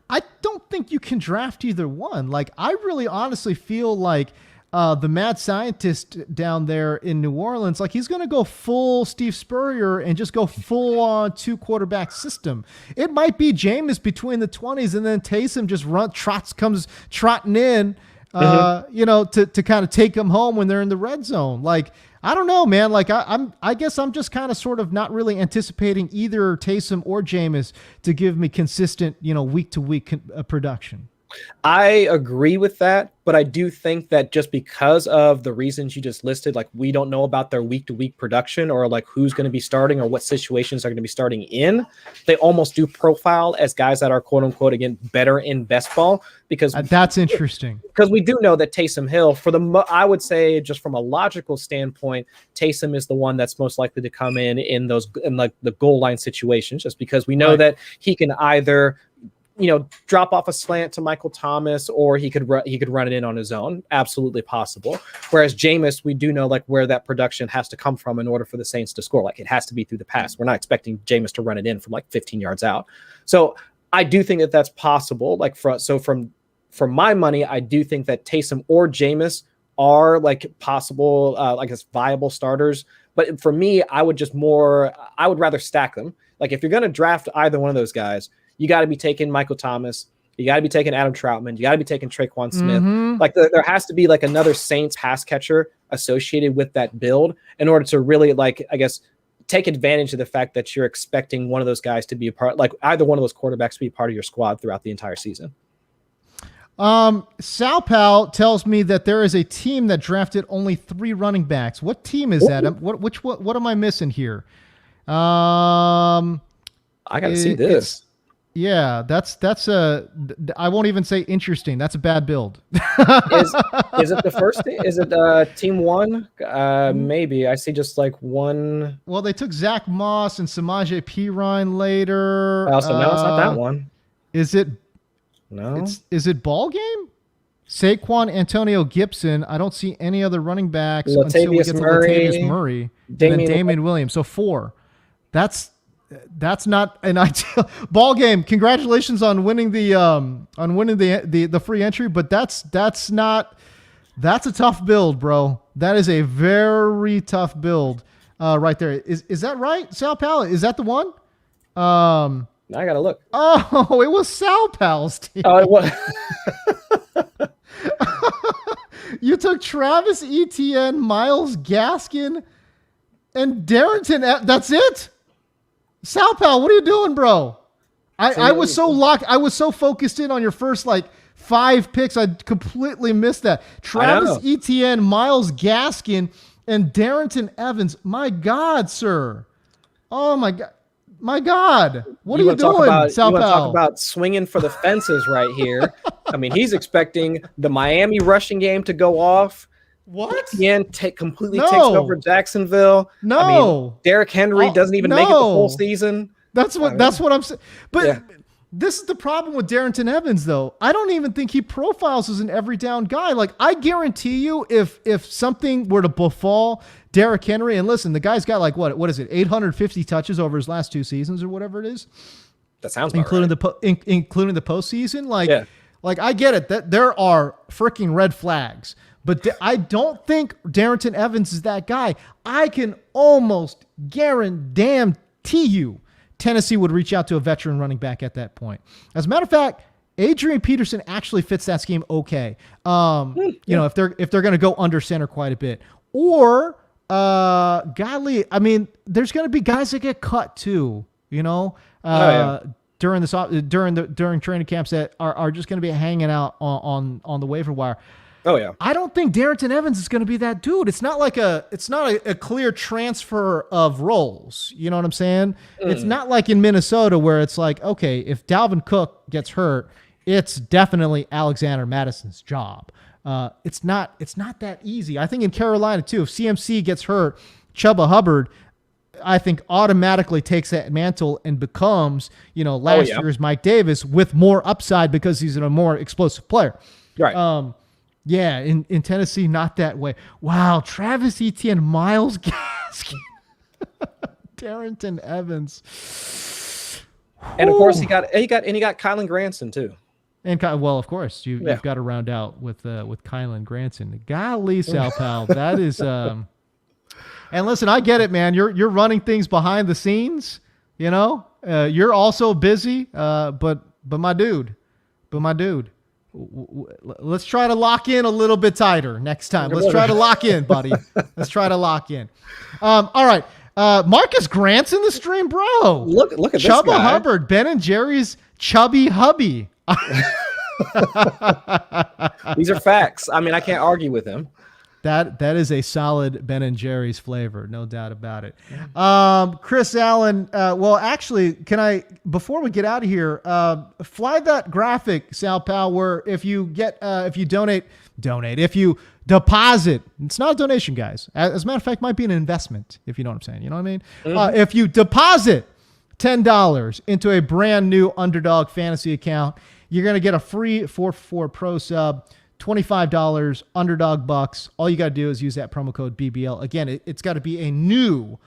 I don't think you can draft either one. Like, I really honestly feel like the mad scientist down there in New Orleans, like, he's going to go full Steve Spurrier and just go full on 2 quarterback system. It might be Jameis between the 20s, and then Taysom just comes trotting in, to kind of take them home when they're in the red zone. Like, I don't know, man. Like, I guess I'm just kind of sort of not really anticipating either Taysom or Jameis to give me consistent, week to week production. I agree with that, but I do think that just because of the reasons you just listed, like, we don't know about their week to week production, or like who's going to be starting or what situations they're going to be starting in, they almost do profile as guys that are, quote unquote, again, better in best ball, because that's interesting. Because we do know that Taysom Hill, I would say, just from a logical standpoint, Taysom is the one that's most likely to come in like the goal line situations, just because we know that he can either drop off a slant to Michael Thomas, or he could run it in on his own. Absolutely possible. Whereas Jameis, we do know like where that production has to come from in order for the Saints to score. Like, it has to be through the pass. We're not expecting Jameis to run it in from like 15 yards out. So I do think that that's possible. Like, from my money, I do think that Taysom or Jameis are like possible, viable starters. But for me, I would rather stack them. Like, if you're going to draft either one of those guys, you got to be taking Michael Thomas. You got to be taking Adam Troutman. You got to be taking Traquan Smith. Like, there has to be like another Saints pass catcher associated with that build in order to really, like, I guess, take advantage of the fact that you're expecting one of those guys to be a part, like either one of those quarterbacks to be part of your squad throughout the entire season. Sal Pal tells me that there is a team that drafted only 3 running backs. What team is that? What am I missing here? I got to see this. Yeah, that's I won't even say interesting. That's a bad build. Is it the first team? Is it team 1? Maybe. I see just like one. Well, they took Zach Moss and Samaje Perine later. Oh, so no, it's not that one. Is it? No. Is it ball game? Saquon, Antonio Gibson. I don't see any other running backs until we get to Latavius Murray. Damian Williams. So 4. That's not an ideal ball game. Congratulations on winning the free entry, but that's a tough build, bro. That is a very tough build right there. Is that right, Sal Pal? Is that the one? I gotta look. Oh, it was Sal Pal's team. Oh, it was. You took Travis Etienne, Myles Gaskin, and Darrington. That's it. Sal Pal, what are you doing, bro? I was so locked. I was so focused in on your first 5 picks. I completely missed that. Travis Etienne, Myles Gaskin, and Darrington Evans. My God, sir. Oh my God. My God. What are you doing, Sal Pal? Talk about swinging for the fences right here. I mean, he's expecting the Miami rushing game to go off. What? Etienne completely takes over Jacksonville. No. I mean, Derrick Henry doesn't even make it the whole season. That's what I'm saying. But this is the problem with Darrington Evans, though. I don't even think he profiles as an every down guy. Like, I guarantee you, if something were to befall Derrick Henry, and listen, the guy's got what is it, 850 touches over his last 2 seasons or whatever it is. That sounds including about right. Including the postseason. Like I get it that there are freaking red flags. But I don't think Darrington Evans is that guy. I can almost guarantee you Tennessee would reach out to a veteran running back at that point. As a matter of fact, Adrian Peterson actually fits that scheme okay. If they're going to go under center quite a bit. Or Godly. I mean, there's going to be guys that get cut too. You know, during during training camps that are just going to be hanging out on the waiver wire. Oh yeah. I don't think Darrington Evans is going to be that dude. It's not a clear transfer of roles. You know what I'm saying? It's not like in Minnesota where it's like, okay, if Dalvin Cook gets hurt, it's definitely Alexander Madison's job. It's not that easy. I think in Carolina too, if CMC gets hurt, Chuba Hubbard, I think automatically takes that mantle and becomes, last year's Mike Davis with more upside because he's a more explosive player. Right. Yeah, in Tennessee, not that way. Wow, Travis Etienne, Myles Gaskin, Darrington Evans, and of course he got Kylan Granson too. And of course you've got to round out with Kylan Granson. Golly, Sal Pal, that is. And listen, I get it, man. You're running things behind the scenes. You're also busy. But my dude. Let's try to lock in a little bit tighter next time. Let's try to lock in, buddy. Let's try to lock in. All right. Marcus Grant's in the stream, bro. Look at this Chuba guy. Hubbard, Ben and Jerry's chubby hubby. These are facts. I mean, I can't argue with him. That is a solid Ben and Jerry's flavor, no doubt about it. Chris Allen, well, actually, can I, before we get out of here, fly that graphic, Sal Pal, where if you deposit, it's not a donation, guys. As a matter of fact, it might be an investment, if you know what I'm saying. You know what I mean? Mm-hmm. If you deposit $10 into a brand new Underdog Fantasy account, you're going to get a free 4-4 Pro sub. $25 Underdog bucks. All you got to do is use that promo code BBL. Again, it's got to be a new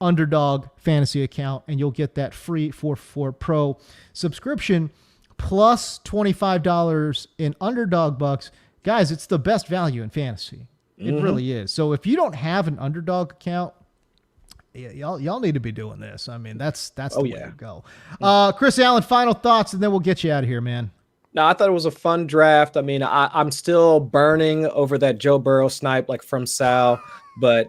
Underdog Fantasy account, and you'll get that free 4-4 Pro subscription plus $25 in Underdog bucks. Guys, it's the best value in fantasy. It really is. So if you don't have an Underdog account, y'all need to be doing this. I mean, that's the way to go. Chris Allen, final thoughts, and then we'll get you out of here, man. No, I thought it was a fun draft. I mean, I'm still burning over that Joe Burrow snipe from Sal, but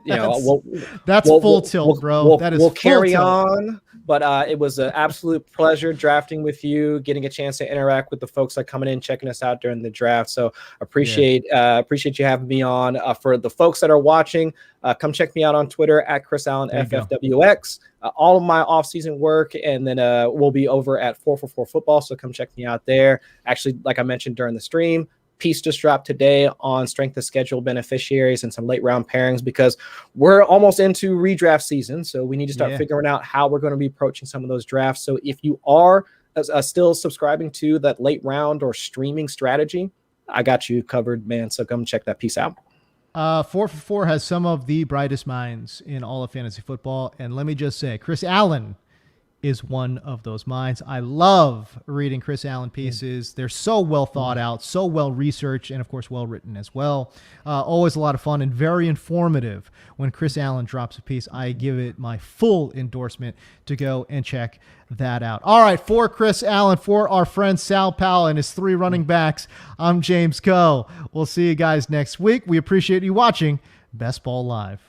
that's full tilt, bro. We'll carry on. But it was an absolute pleasure drafting with you, getting a chance to interact with the folks that coming in, checking us out during the draft. So appreciate you having me on. For the folks that are watching, come check me out on Twitter at Chris Allen FFWX. All of my off-season work, and then we'll be over at 444 Football. So come check me out there. Actually, like I mentioned during the stream, piece just dropped today on strength of schedule beneficiaries and some late round pairings because we're almost into redraft season. So we need to start figuring out how we're going to be approaching some of those drafts. So if you are still subscribing to that late round or streaming strategy, I got you covered, man. So come check that piece out. 444 has some of the brightest minds in all of fantasy football. And let me just say, Chris Allen is one of those minds. I love reading Chris Allen pieces. They're so well thought out, so well researched, and of course well written as well. Always a lot of fun and very informative. When Chris Allen drops a piece, I give it my full endorsement to go and check that out. All right, for Chris Allen, for our friend Sal Powell and his 3 running backs, I'm James Koh. We'll see you guys next week. We appreciate you watching Best Ball Live.